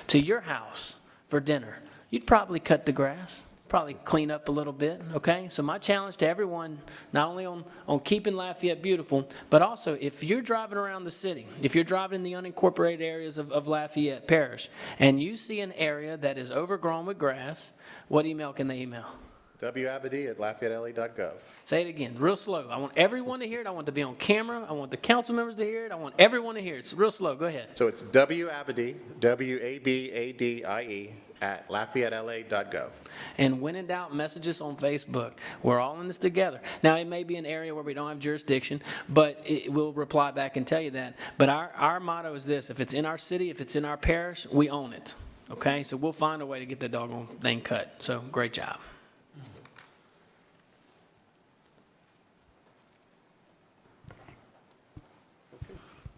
Speaker 3: to your house for dinner, you'd probably cut the grass, probably clean up a little bit, okay? So my challenge to everyone, not only on keeping Lafayette beautiful, but also if you're driving around the city, if you're driving in the unincorporated areas of Lafayette Parish, and you see an area that is overgrown with grass, what email can they email?
Speaker 14: wabd@lafayettela.gov.
Speaker 3: Say it again, real slow. I want everyone to hear it. I want it to be on camera. I want the council members to hear it. I want everyone to hear it. It's real slow. Go ahead.
Speaker 14: So it's wabd, WABADIE, @lafayettela.gov.
Speaker 3: And when in doubt, messages on Facebook. We're all in this together. Now, it may be an area where we don't have jurisdiction, but we'll reply back and tell you that. But our motto is this: if it's in our city, if it's in our parish, we own it. Okay? So we'll find a way to get that doggone thing cut. So great job.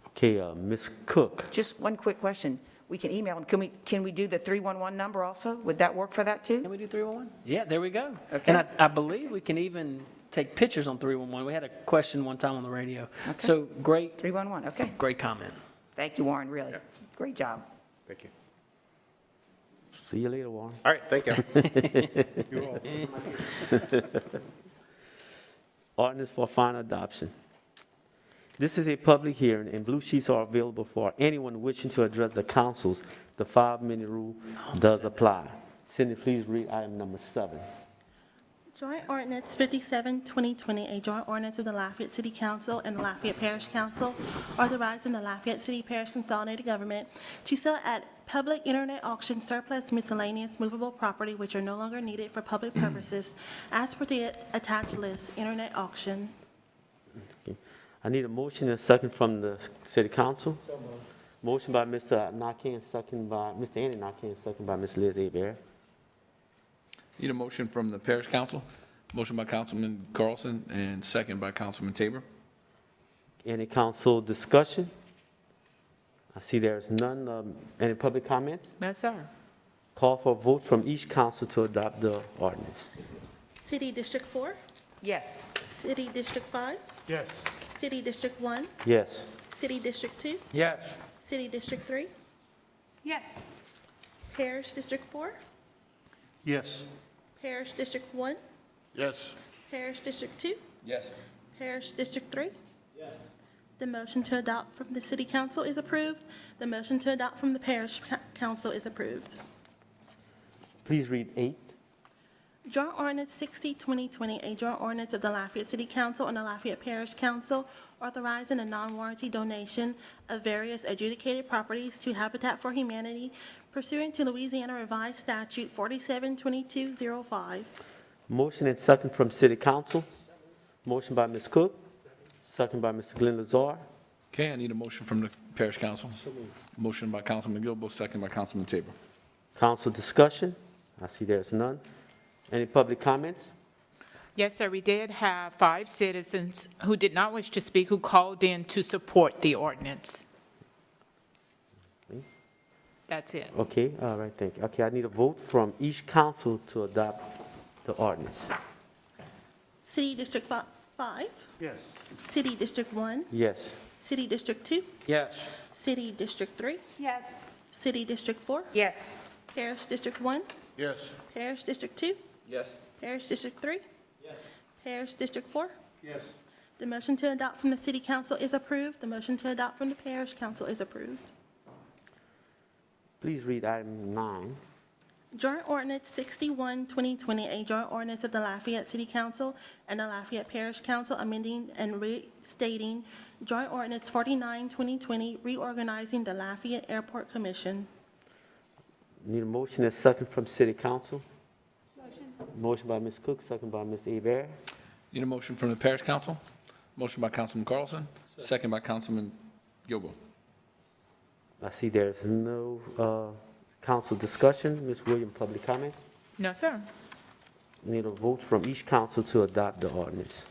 Speaker 1: Okay, Ms. Cook.
Speaker 9: Just one quick question. We can email them. Can we do the 311 number also? Would that work for that too?
Speaker 3: Can we do 311? Yeah, there we go.
Speaker 9: Okay.
Speaker 3: And I believe we can even take pictures on 311. We had a question one time on the radio.
Speaker 9: Okay.
Speaker 3: So great,
Speaker 9: 311, okay.
Speaker 3: great comment.
Speaker 9: Thank you, Warren, really. Great job.
Speaker 14: Thank you.
Speaker 1: See you later, Warren.
Speaker 14: All right, thank you.
Speaker 1: Ordinance for final adoption. This is a public hearing, and blue sheets are available for anyone wishing to address the councils. The 5-minute rule does apply. Cindy, please read item number 7.
Speaker 13: Joint Ordinance 57, 2020, a joint ordinance of the Lafayette City Council and the Lafayette Parish Council, authorizing the Lafayette City-Parish Consolidated Government to sell at public internet auction surplus miscellaneous movable property which are no longer needed for public purposes, as per the attached list, internet auction.
Speaker 1: Okay. I need a motion and a second from the city council. Motion by Mr. Nakane, second by Mr. Andy Nakane, second by Ms. Liz Hebert.
Speaker 2: Need a motion from the parish council. Motion by Councilman Carlson and second by Councilman Tabor.
Speaker 1: Any council discussion? I see there's none. Any public comments?
Speaker 7: No, sir.
Speaker 1: Call for a vote from each council to adopt the ordinance.
Speaker 13: City District 4,
Speaker 9: Yes.
Speaker 13: City District 5,
Speaker 16: Yes.
Speaker 13: City District 1,
Speaker 1: Yes.
Speaker 13: City District 2,
Speaker 15: Yes.
Speaker 13: City District 3,
Speaker 6: Yes.
Speaker 13: Parish District 4,
Speaker 5: Yes.
Speaker 13: Parish District 1,
Speaker 14: Yes.
Speaker 13: Parish District 2,
Speaker 2: Yes.
Speaker 13: Parish District 3. Yes. The motion to adopt from the city council is approved. The motion to adopt from the parish council is approved.
Speaker 1: Please read 8.
Speaker 13: Joint Ordinance 60, 2020, a joint ordinance of the Lafayette City Council and the Lafayette Parish Council authorizing a non-warranty donation of various adjudicated properties to Habitat for Humanity pursuant to Louisiana Revised Statute 472205.
Speaker 1: Motion and second from city council. Motion by Ms. Cook, second by Mr. Glenn Lazar.
Speaker 2: Okay, I need a motion from the parish council. Motion by Councilman Gilbo, second by Councilman Tabor.
Speaker 1: Council discussion. I see there's none. Any public comments?
Speaker 7: Yes, sir, we did have 5 citizens who did not wish to speak, who called in to support the ordinance. That's it.
Speaker 1: Okay, all right, thank you. Okay, I need a vote from each council to adopt the ordinance.
Speaker 13: City District 5,
Speaker 16: Yes.
Speaker 13: City District 1,
Speaker 1: Yes.
Speaker 13: City District 2,
Speaker 15: Yes.
Speaker 13: City District 3,
Speaker 6: Yes.
Speaker 13: City District 4,
Speaker 9: Yes.
Speaker 13: Parish District 1,
Speaker 14: Yes.
Speaker 13: Parish District 2,
Speaker 2: Yes.
Speaker 13: Parish District 3, Parish District 4.
Speaker 5: Yes.
Speaker 13: The motion to adopt from the city council is approved. The motion to adopt from the parish council is approved.
Speaker 1: Please read item 9.
Speaker 13: Joint Ordinance 61, 2020, a joint ordinance of the Lafayette City Council and the Lafayette Parish Council amending and restating Joint Ordinance 49, 2020, reorganizing the Lafayette Airport Commission.
Speaker 1: Need a motion and second from city council. Motion by Ms. Cook, second by Ms. Hebert.
Speaker 2: Need a motion from the parish council. Motion by Councilman Carlson, second by Councilman Gilbo.
Speaker 1: I see there's no council discussion. Ms. Williams, public comment.
Speaker 7: No, sir.
Speaker 1: Need a vote from each council to adopt the ordinance.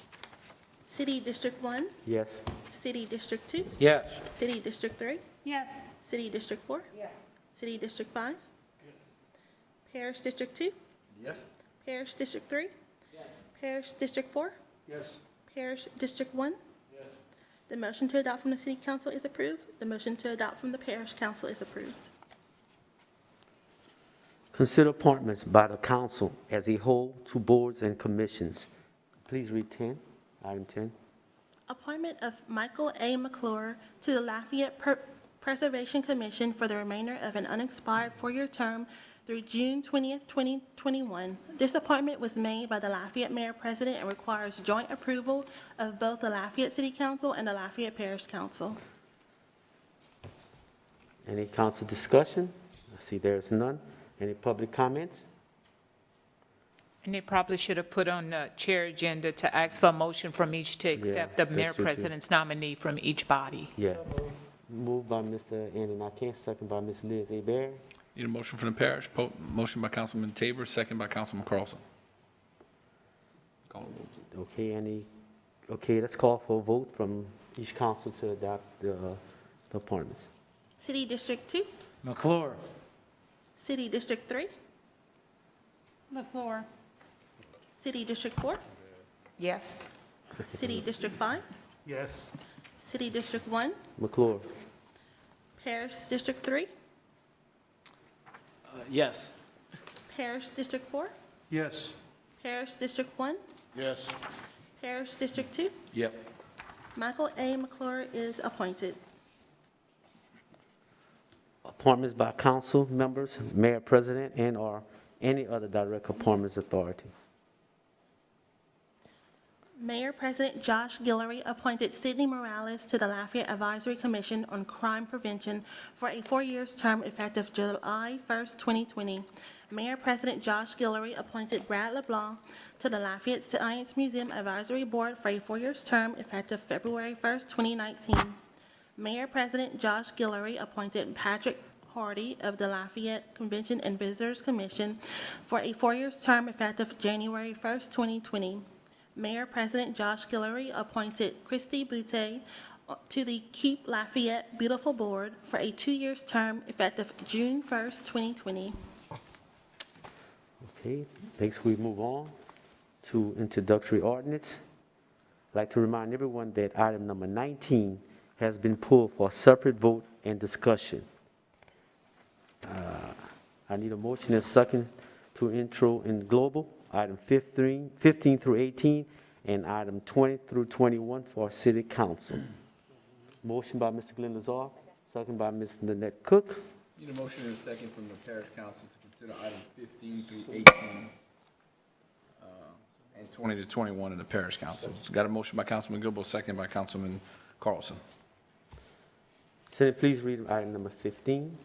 Speaker 13: City District 1,
Speaker 1: Yes.
Speaker 13: City District 2,
Speaker 15: Yes.
Speaker 13: City District 3,
Speaker 6: Yes.
Speaker 13: City District 4, City District 5, Parish District 2,
Speaker 2: Yes.
Speaker 13: Parish District 3, Parish District 4,
Speaker 5: Yes.
Speaker 13: Parish District 1. The motion to adopt from the city council is approved. The motion to adopt from the parish council is approved.
Speaker 1: Consider appointments by the council as a whole to boards and commissions. Please read 10, item 10.
Speaker 13: Appointment of Michael A. McClure to the Lafayette Preservation Commission for the remainder of an unexpired 4-year term through June 20th, 2021. This appointment was made by the Lafayette Mayor President and requires joint approval of both the Lafayette City Council and the Lafayette Parish Council.
Speaker 1: Any council discussion? I see there's none. Any public comments?
Speaker 7: And they probably should have put on the chair agenda to ask for a motion from each to accept the
Speaker 1: that's
Speaker 7: mayor
Speaker 1: true, too.
Speaker 7: president's nominee from each body.
Speaker 1: Yeah. Moved by Mr. Andy Nakane, second by Ms. Liz A. Berry.
Speaker 2: Need a motion from the parish. Motion by Councilman Tabor, second by Councilman Carlson. Call the vote, please.
Speaker 1: Okay, let's call for a vote from each council to adopt the appointments.
Speaker 13: City District 2,
Speaker 15: McClure.
Speaker 13: City District 3,
Speaker 6: LaFleur.
Speaker 13: City District 4,
Speaker 9: Yes?
Speaker 13: City District 5,
Speaker 16: Yes.
Speaker 13: City District 1,
Speaker 1: McClure.
Speaker 13: Parish District 3,
Speaker 8: Yes.
Speaker 13: Parish District 4,
Speaker 5: Yes.
Speaker 13: Parish District 1,
Speaker 16: Yes.
Speaker 13: Parish District 2.
Speaker 2: Yep.
Speaker 13: Michael A. McClure is appointed.
Speaker 1: Appointments by council members, mayor, president, and/or any other direct appointments authority.
Speaker 13: Mayor President Josh Guillory appointed Sidney Morales to the Lafayette Advisory Commission on Crime Prevention for a 4-year term effective July 1st, 2020. Mayor President Josh Guillory appointed Brad LeBlanc to the Lafayette Science Museum Advisory Board for a 4-year term effective February 1st, 2019. Mayor President Josh Guillory appointed Patrick Hardy of the Lafayette Convention and Visitors Commission for a 4-year term effective January 1st, 2020. Mayor President Josh Guillory appointed Christy Boutte to the Keep Lafayette Beautiful Board for a 2-year term effective June 1st, 2020.
Speaker 1: Okay, next we move on to introductory ordinance. I'd like to remind everyone that item number 19 has been pulled for a separate vote and discussion. I need a motion and second to intro in global, item 15 through 18, and item 20 through 21 for city council. Motion by Mr. Glenn Lazar, second by Ms. Nanette Cook.
Speaker 2: Need a motion and a second from the parish council to consider items 15 through 18 and 20 to 21 in the parish council. Got a motion by Councilman Gilbo, second by Councilman Carlson.
Speaker 1: Senate, please read item number 15.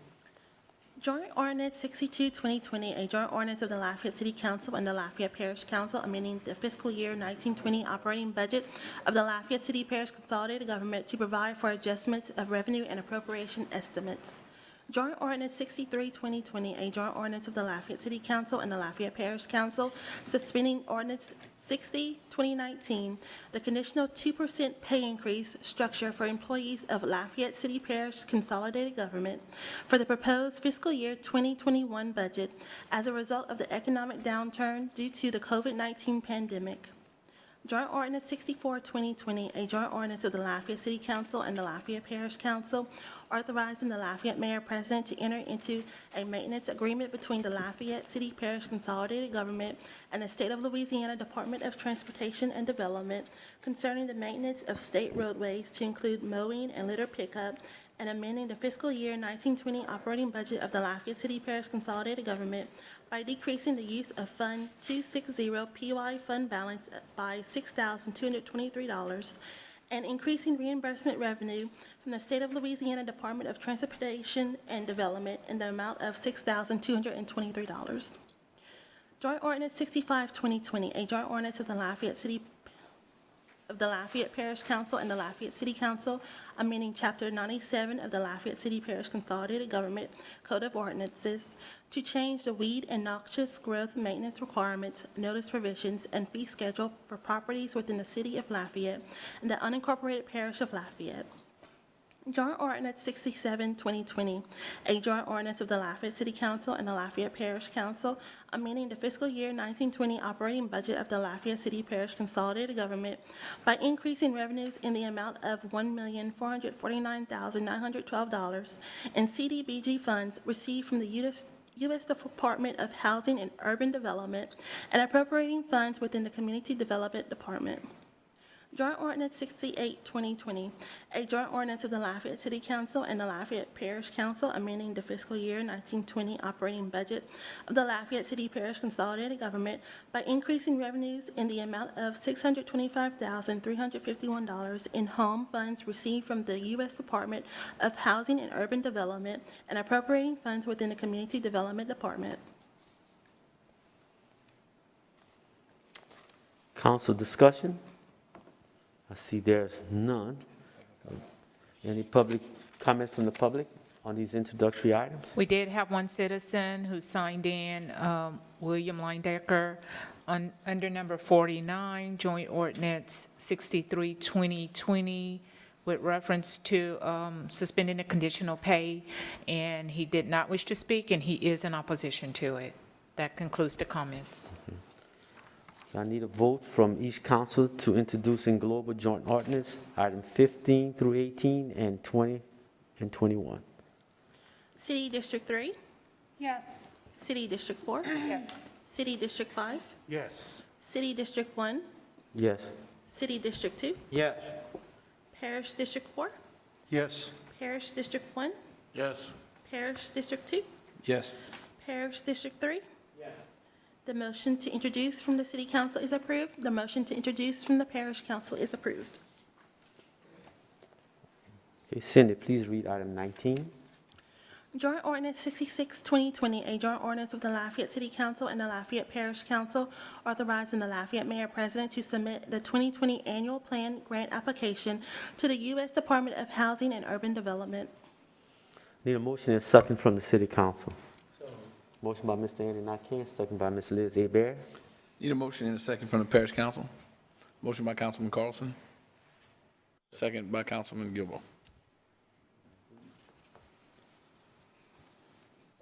Speaker 13: Joint Ordinance 62, 2020, a joint ordinance of the Lafayette City Council and the Lafayette Parish Council amending the fiscal year 1920 operating budget of the Lafayette City Parish Consolidated Government to provide for adjustments of revenue and appropriation estimates. Joint Ordinance 63, 2020, a joint ordinance of the Lafayette City Council and the Lafayette Parish Council suspending Ordinance 60, 2019, the conditional 2% pay increase structure for employees of Lafayette City Parish Consolidated Government for the proposed fiscal year 2021 budget as a result of the economic downturn due to the COVID-19 pandemic. Joint Ordinance 64, 2020, a joint ordinance of the Lafayette City Council and the Lafayette Parish Council authorizing the Lafayette Mayor President to enter into a maintenance agreement between the Lafayette City Parish Consolidated Government and the State of Louisiana Department of Transportation and Development concerning the maintenance of state roadways to include mowing and litter pickup, and amending the fiscal year 1920 operating budget of the Lafayette City Parish Consolidated Government by decreasing the use of Fund 260 PY fund balance by $6,223 and increasing reimbursement revenue from the State of Louisiana Department of Transportation and Development in the amount of $6,223. Joint Ordinance 65, 2020, a joint ordinance of the Lafayette Parish Council and the Lafayette City Council, amending Chapter 97 of the Lafayette City Parish Consolidated Government Code of Ordinances to change the weed and noxious growth maintenance requirements, notice provisions, and fee schedule for properties within the city of Lafayette and the unincorporated parish of Lafayette. Joint Ordinance 67, 2020, a joint ordinance of the Lafayette City Council and the Lafayette Parish Council, amending the fiscal year 1920 operating budget of the Lafayette City Parish Consolidated Government by increasing revenues in the amount of $1,449,912 in CDBG funds received from the U.S. Department of Housing and Urban Development and appropriating funds within the Community Development Department. Joint Ordinance 68, 2020, a joint ordinance of the Lafayette City Council and the Lafayette Parish Council amending the fiscal year 1920 operating budget of the Lafayette City Parish Consolidated Government by increasing revenues in the amount of $625,351 in home funds received from the U.S. Department of Housing and Urban Development and appropriating funds within the Community Development Department.
Speaker 1: Council discussion? I see there's none. Any public comments from the public on these introductory items?
Speaker 7: We did have one citizen who signed in, William Linedecker, under number 49, Joint Ordinance 63, 2020, with reference to suspending the conditional pay, and he did not wish to speak, and he is in opposition to it. That concludes the comments.
Speaker 1: I need a vote from each council to introducing global joint ordinance, item 15 through 18 and 20 and 21.
Speaker 13: City District 3,
Speaker 6: Yes.
Speaker 13: City District 4,
Speaker 6: Yes.
Speaker 13: City District 5,
Speaker 16: Yes.
Speaker 13: City District 1,
Speaker 1: Yes.
Speaker 13: City District 2,
Speaker 15: Yes.
Speaker 13: Parish District 4,
Speaker 5: Yes.
Speaker 13: Parish District 1,
Speaker 2: Yes.
Speaker 13: Parish District 2,
Speaker 2: Yes.
Speaker 13: Parish District 3. The motion to introduce from the City Council is approved. The motion to introduce from the Parish Council is approved.
Speaker 1: Okay, Cindy, please read item 19.
Speaker 13: Joint Ordinance 66, 2020, a joint ordinance of the Lafayette City Council and the Lafayette Parish Council authorizing the Lafayette Mayor President to submit the 2020 Annual Plan Grant Application to the U.S. Department of Housing and Urban Development.
Speaker 1: Need a motion and a second from the City Council. Motion by Mr. Andy Nakane, second by Ms. Liz Hebert.
Speaker 2: Need a motion and a second from the Parish Council. Motion by Councilman Carlson, second by Councilman Gilbo.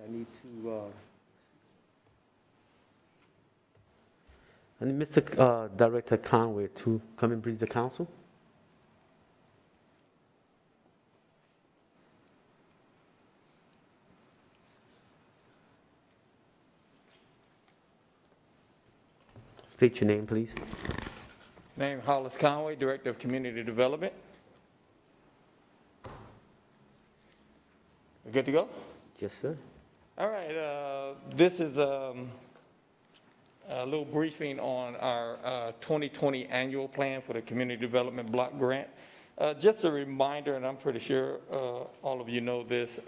Speaker 1: I need Mr. Director Conway to come and brief the council. State your name, please.
Speaker 17: Name Hollis Conway, Director of Community Development. We good to go?
Speaker 1: Yes, sir.
Speaker 17: All right, this is a little briefing on our 2020 annual plan for the Community Development Block Grant. Just a reminder, and I'm pretty sure all of you know this,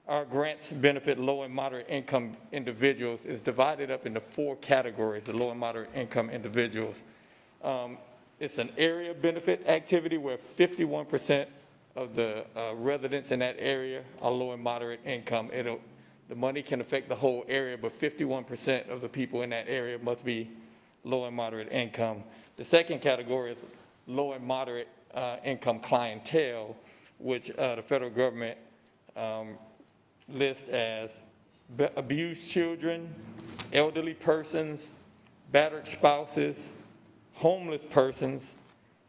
Speaker 17: our grants benefit low and moderate income individuals. It's divided up into 4 categories, the low and moderate income individuals. It's an area benefit activity where 51% of the residents in that area are low and moderate income. The money can affect the whole area, but 51% of the people in that area must be low and moderate income. The second category is low and moderate income clientele, which the federal government lists as abused children, elderly persons, battered spouses, homeless persons,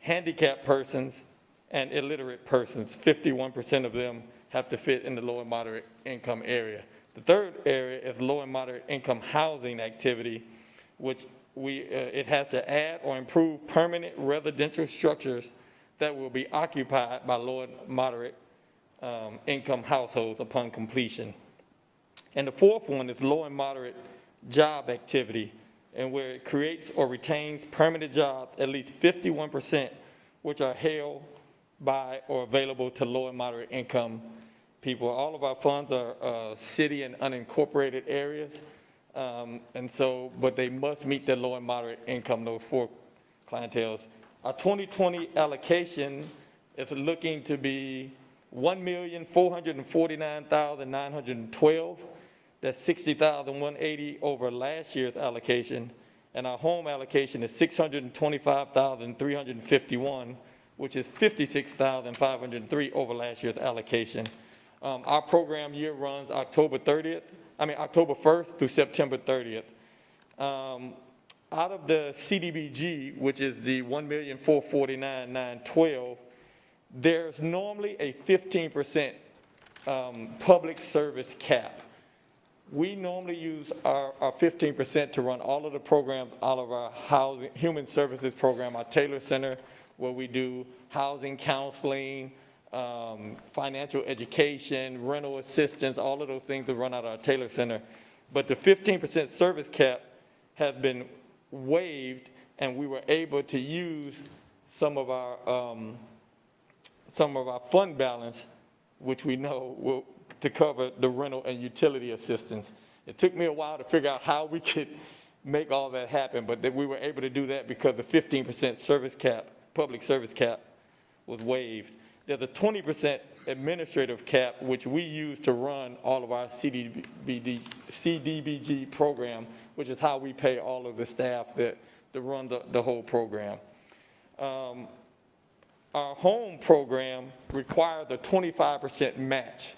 Speaker 17: handicapped persons, and illiterate persons. 51% of them have to fit in the low and moderate income area. The third area is low and moderate income housing activity, which it has to add or improve permanent residential structures that will be occupied by low and moderate income households upon completion. And the fourth one is low and moderate job activity, and where it creates or retains permanent jobs, at least 51%, which are held by or available to low and moderate income people. All of our funds are city and unincorporated areas, but they must meet the low and moderate income, those 4 clienteles. Our 2020 allocation is looking to be $1,449,912. That's $60,180 over last year's allocation. And our home allocation is $625,351, which is $56,503 over last year's allocation. Our program year runs October 1st through September 30th. Out of the CDBG, which is the $1,449,912, there's normally a 15% public service cap. We normally use our 15% to run all of the programs, all of our housing, human services program, our Taylor Center, where we do housing counseling, financial education, rental assistance, all of those things that run out of our Taylor Center. But the 15% service cap has been waived, and we were able to use some of our fund balance, which we know will to cover the rental and utility assistance. It took me a while to figure out how we could make all that happen, but that we were able to do that because the 15% service cap, public service cap, was waived. There's a 20% administrative cap, which we use to run all of our CDBG program, which is how we pay all of the staff that run the whole program. Our home program requires a 25% match,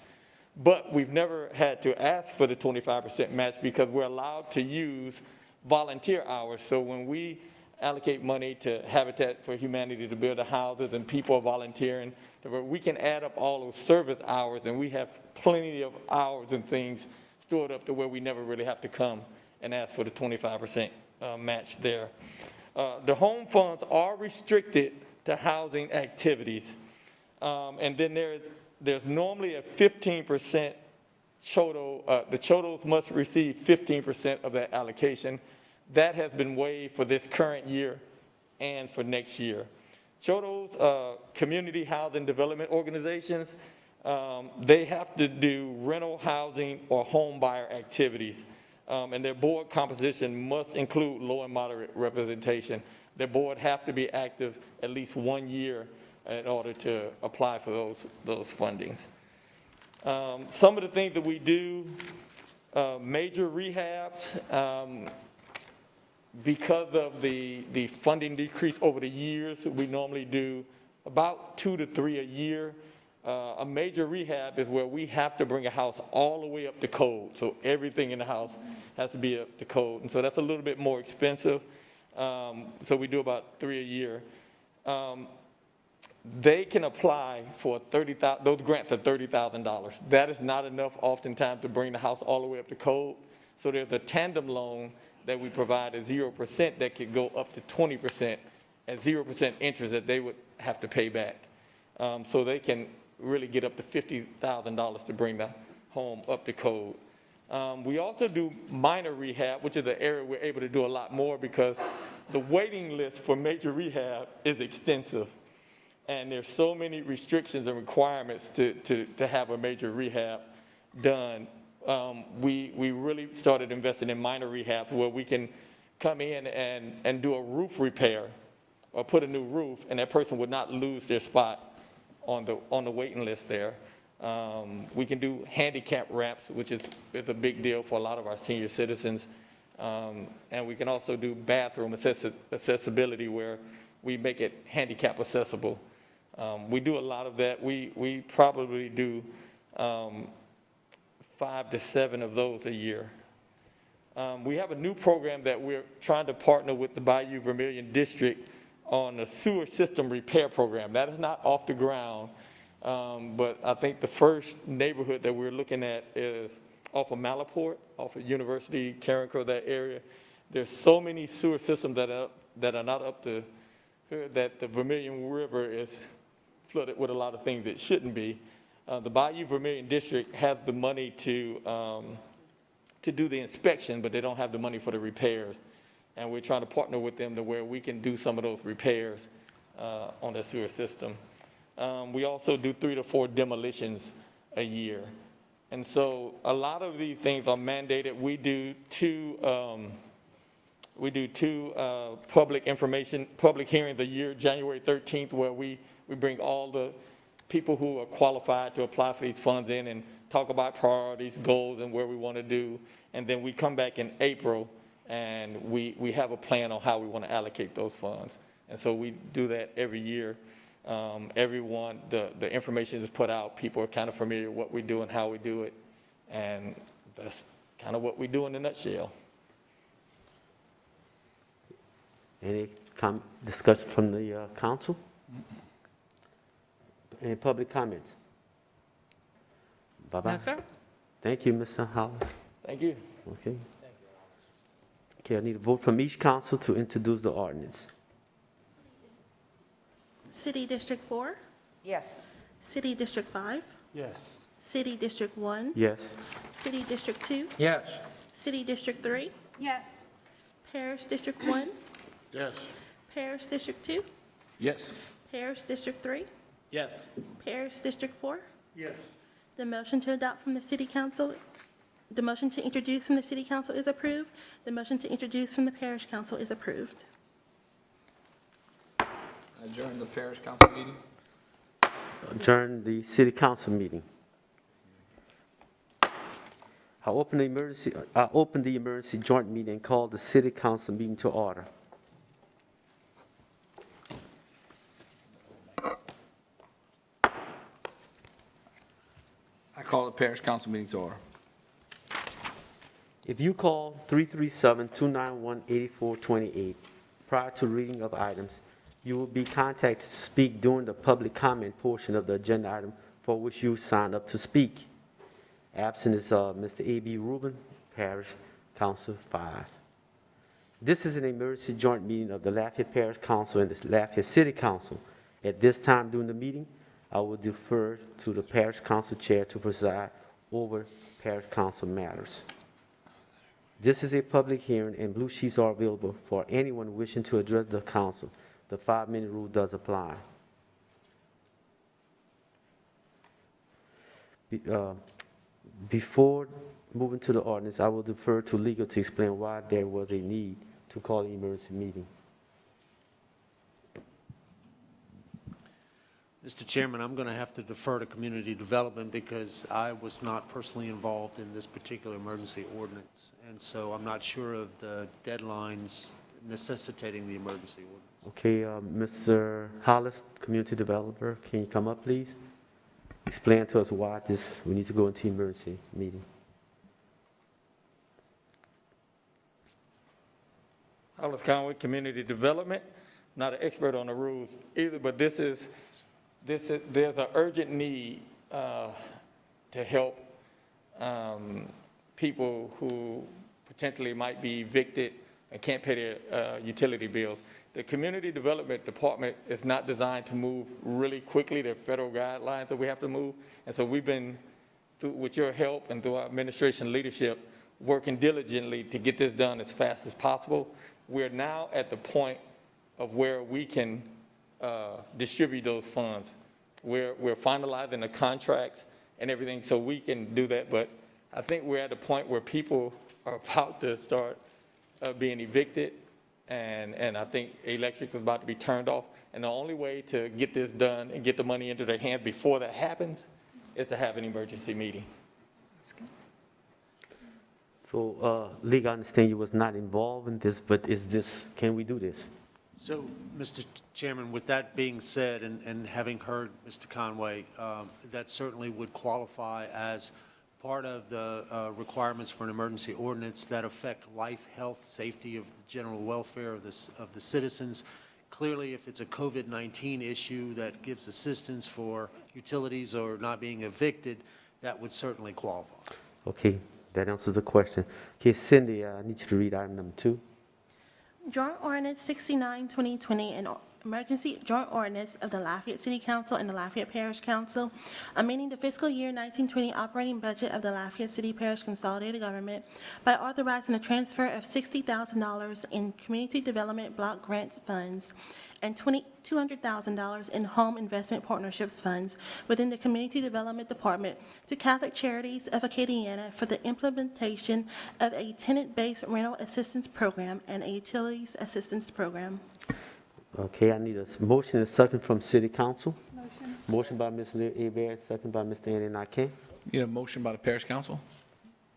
Speaker 17: but we've never had to ask for the 25% match because we're allowed to use volunteer hours. So when we allocate money to Habitat for Humanity to build the houses and people are volunteering, we can add up all those service hours, and we have plenty of hours and things stored up to where we never really have to come and ask for the 25% match there. The home funds are restricted to housing activities. And then there's normally a 15% CHODO. The CHODOs must receive 15% of that allocation. That has been waived for this current year and for next year. CHODOs, community housing development organizations, they have to do rental housing or home buyer activities. And their board composition must include low and moderate representation. Their board have to be active at least 1 year in order to apply for those fundings. Some of the things that we do, major rehabs, because of the funding decrease over the years, we normally do about 2 to 3 a year. A major rehab is where we have to bring a house all the way up to code. So everything in the house has to be up to code. And so that's a little bit more expensive. So we do about 3 a year. They can apply for those grants are $30,000. That is not enough oftentimes to bring the house all the way up to code. So there's a tandem loan that we provide at 0% that could go up to 20% at 0% interest that they would have to pay back. So they can really get up to $50,000 to bring the home up to code. We also do minor rehab, which is an area we're able to do a lot more because the waiting list for major rehab is extensive. And there's so many restrictions and requirements to have a major rehab done. We really started investing in minor rehabs where we can come in and do a roof repair or put a new roof, and that person would not lose their spot on the waiting list there. We can do handicap ramps, which is a big deal for a lot of our senior citizens. And we can also do bathroom accessibility where we make it handicap accessible. We do a lot of that. We probably do 5 to 7 of those a year. We have a new program that we're trying to partner with the Bayou Vermilion District on a sewer system repair program. That is not off the ground, but I think the first neighborhood that we're looking at is off of Malaport, off of University, Carencro, that area. There's so many sewer systems that are not up to, that the Vermilion River is flooded with a lot of things that shouldn't be. The Bayou Vermilion District has the money to do the inspection, but they don't have the money for the repairs. And we're trying to partner with them to where we can do some of those repairs on the sewer system. We also do 3 to 4 demolitions a year. And so a lot of these things are mandated. We do two public hearings a year, January 13th, where we bring all the people who are qualified to apply for these funds in and talk about priorities, goals, and where we want to do. And then we come back in April and we have a plan on how we want to allocate those funds. And so we do that every year. Everyone, the information is put out. People are kind of familiar with what we do and how we do it. And that's kind of what we do in a nutshell.
Speaker 1: Any discussion from the council? Any public comments? Bye-bye.
Speaker 7: No, sir.
Speaker 1: Thank you, Mr. Hollis.
Speaker 17: Thank you.
Speaker 1: Okay. Okay, I need a vote from each council to introduce the ordinance.
Speaker 13: City District 4,
Speaker 9: Yes.
Speaker 13: City District 5,
Speaker 16: Yes.
Speaker 13: City District 1,
Speaker 1: Yes.
Speaker 13: City District 2,
Speaker 15: Yes.
Speaker 13: City District 3,
Speaker 6: Yes.
Speaker 13: Parish District 1,
Speaker 14: Yes.
Speaker 13: Parish District 2,
Speaker 2: Yes.
Speaker 13: Parish District 3,
Speaker 8: Yes.
Speaker 13: Parish District 4.
Speaker 5: Yes.
Speaker 13: The motion to adopt from the City Council, the motion to introduce from the City Council is approved. The motion to introduce from the Parish Council is approved.
Speaker 2: Adjourn the parish council meeting.
Speaker 1: Adjourn the city council meeting. I open the emergency joint meeting and call the city council meeting to order.
Speaker 2: I call the parish council meeting to order.
Speaker 1: If you call 337-291-8428 prior to reading of items, you will be contacted to speak during the public comment portion of the agenda item for which you signed up to speak. Absent is Mr. A.B. Rubin, Parish Council 5. This is an emergency joint meeting of the Lafayette Parish Council and the Lafayette City Council. At this time during the meeting, I will defer to the Parish Council Chair to preside over Parish Council matters. This is a public hearing, and blue sheets are available for anyone wishing to address the council. The 5-minute rule does apply. Before moving to the ordinance, I will defer to legal to explain why there was a need to call an emergency meeting.
Speaker 18: Mr. Chairman, I'm going to have to defer to community development because I was not personally involved in this particular emergency ordinance. And so I'm not sure of the deadlines necessitating the emergency ordinance.
Speaker 1: Okay, Mr. Hollis, community developer, can you come up, please? Explain to us why we need to go into emergency meeting.
Speaker 17: Hollis Conway, Community Development. Not an expert on the rules either, but there's an urgent need to help people who potentially might be evicted and can't pay their utility bills. The Community Development Department is not designed to move really quickly. There are federal guidelines that we have to move. And so we've been, with your help and through our administration leadership, working diligently to get this done as fast as possible. We're now at the point of where we can distribute those funds. We're finalizing the contracts and everything so we can do that, but I think we're at a point where people are about to start being evicted, and I think electric is about to be turned off, and the only way to get this done and get the money into their hands before that happens is to have an emergency meeting.
Speaker 1: So, legal, I understand you was not involved in this, but can we do this?
Speaker 18: So, Mr. Chairman, with that being said, and having heard Mr. Conway, that certainly would qualify as part of the requirements for an emergency ordinance that affect life, health, safety of the general welfare of the citizens. Clearly, if it's a COVID-19 issue that gives assistance for utilities or not being evicted, that would certainly qualify.
Speaker 1: Okay, that answers the question. Okay, Cindy, I need you to read item number 2.
Speaker 13: Joint Ordinance 69-2020, an emergency joint ordinance of the Lafayette City Council and the Lafayette Parish Council, amending the fiscal year 1920 operating budget of the Lafayette City Parish Consolidated Government by authorizing a transfer of $60,000 in community development block grant funds and $200,000 in home investment partnerships funds within the Community Development Department to Catholic Charities of Acadiana for the implementation of a tenant-based rental assistance program and a utilities assistance program.
Speaker 1: Okay, I need a motion and a second from City Council. Motion by Ms. Leah Hebert, second by Mr. Andy Nakane.
Speaker 2: Need a motion by the parish council,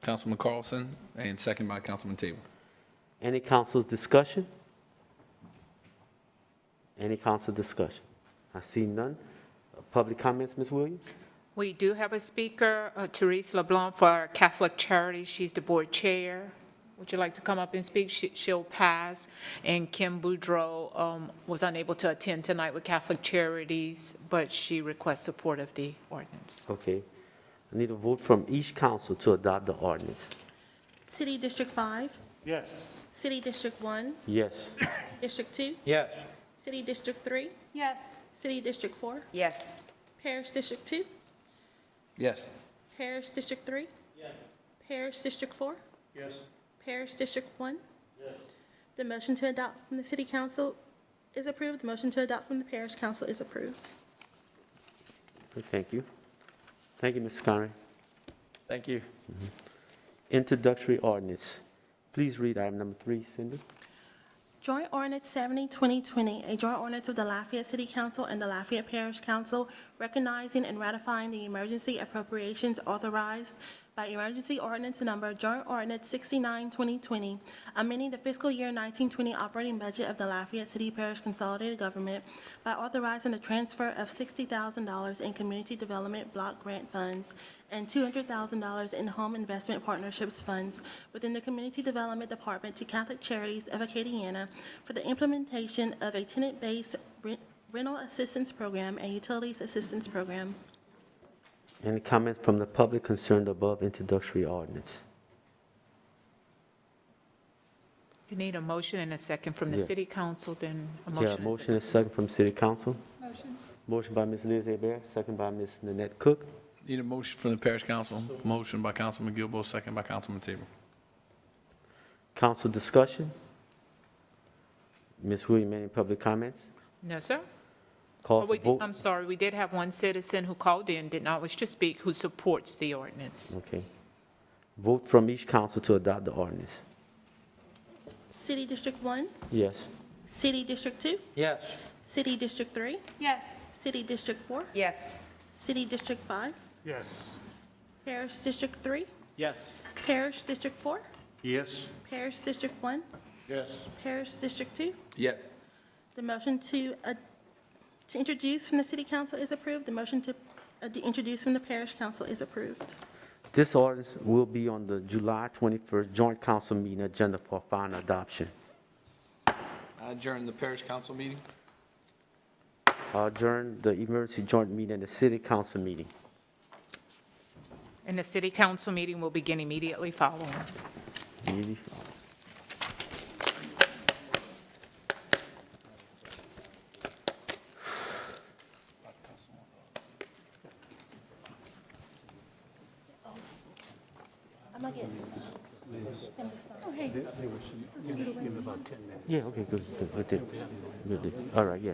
Speaker 2: Councilman Carlson, and second by Councilman Taylor.
Speaker 1: Any council's discussion? Any council discussion? I see none. Public comments, Ms. Williams?
Speaker 7: We do have a speaker, Therese LeBlanc for Catholic Charities. She's the board chair. Would you like to come up and speak? She'll pass. And Kim Boudreau was unable to attend tonight with Catholic Charities, but she requests support of the ordinance.
Speaker 1: Okay. I need a vote from each council to adopt the ordinance.
Speaker 13: City District 5,
Speaker 18: Yes.
Speaker 13: City District 1,
Speaker 1: Yes.
Speaker 13: District 2,
Speaker 15: Yes.
Speaker 13: City District 3,
Speaker 6: Yes.
Speaker 13: City District 4,
Speaker 9: Yes.
Speaker 13: Parish District 2,
Speaker 2: Yes.
Speaker 13: Parish District 3,
Speaker 18: Yes.
Speaker 13: Parish District 4,
Speaker 18: Yes.
Speaker 13: Parish District 1. The motion to adopt from the City Council is approved. The motion to adopt from the Parish Council is approved.
Speaker 1: Okay, thank you. Thank you, Mr. Conway.
Speaker 17: Thank you.
Speaker 1: Introductory ordinance. Please read item number 3, Cindy.
Speaker 13: Joint Ordinance 70, 2020, a joint ordinance of the Lafayette City Council and the Lafayette Parish Council recognizing and ratifying the emergency appropriations authorized by emergency ordinance number Joint Ordinance 69, 2020, amending the fiscal year 1920 operating budget of the Lafayette City Parish Consolidated Government by authorizing the transfer of $60,000 in community development block grant funds and $200,000 in home investment partnerships funds within the Community Development Department to Catholic Charities of Acadiana for the implementation of a tenant-based rental assistance program and utilities assistance program.
Speaker 1: Any comments from the public concerning the above introductory ordinance?
Speaker 7: You need a motion and a second from the
Speaker 1: Yeah.
Speaker 7: City Council, then a
Speaker 1: Yeah,
Speaker 7: motion and a
Speaker 1: motion
Speaker 7: second.
Speaker 1: and second from City Council.
Speaker 6: Motion.
Speaker 1: Motion by Ms. Liz Hebert, second by Ms. Nanette Cook.
Speaker 2: Need a motion from the parish council. Motion by Councilman Gilbo, second by Councilman Table.
Speaker 1: Council discussion? Ms. Williams, any public comments?
Speaker 7: No, sir?
Speaker 1: Call
Speaker 7: Oh,
Speaker 1: for vote.
Speaker 7: I'm sorry, we did have one citizen who called in, did not wish to speak, who supports the ordinance.
Speaker 1: Okay. Vote from each council to adopt the ordinance.
Speaker 13: City District 1,
Speaker 1: Yes.
Speaker 13: City District 2,
Speaker 15: Yes.
Speaker 13: City District 3,
Speaker 6: Yes.
Speaker 13: City District 4,
Speaker 9: Yes.
Speaker 13: City District 5,
Speaker 18: Yes.
Speaker 13: Parish District 3,
Speaker 8: Yes.
Speaker 13: Parish District 4,
Speaker 5: Yes.
Speaker 13: Parish District 1,
Speaker 18: Yes.
Speaker 13: Parish District 2.
Speaker 2: Yes.
Speaker 13: The motion to introduce from the City Council is approved. The motion to introduce from the Parish Council is approved.
Speaker 1: This ordinance will be on the July 21st joint council meeting agenda for final adoption.
Speaker 2: I adjourn the parish council meeting.
Speaker 1: Adjourn the emergency joint meeting and the City Council meeting.
Speaker 7: And the City Council meeting will begin immediately following.
Speaker 1: Immediately.
Speaker 13: I'm not getting.
Speaker 10: Oh, hey.
Speaker 1: Yeah, okay, good. All right, yeah.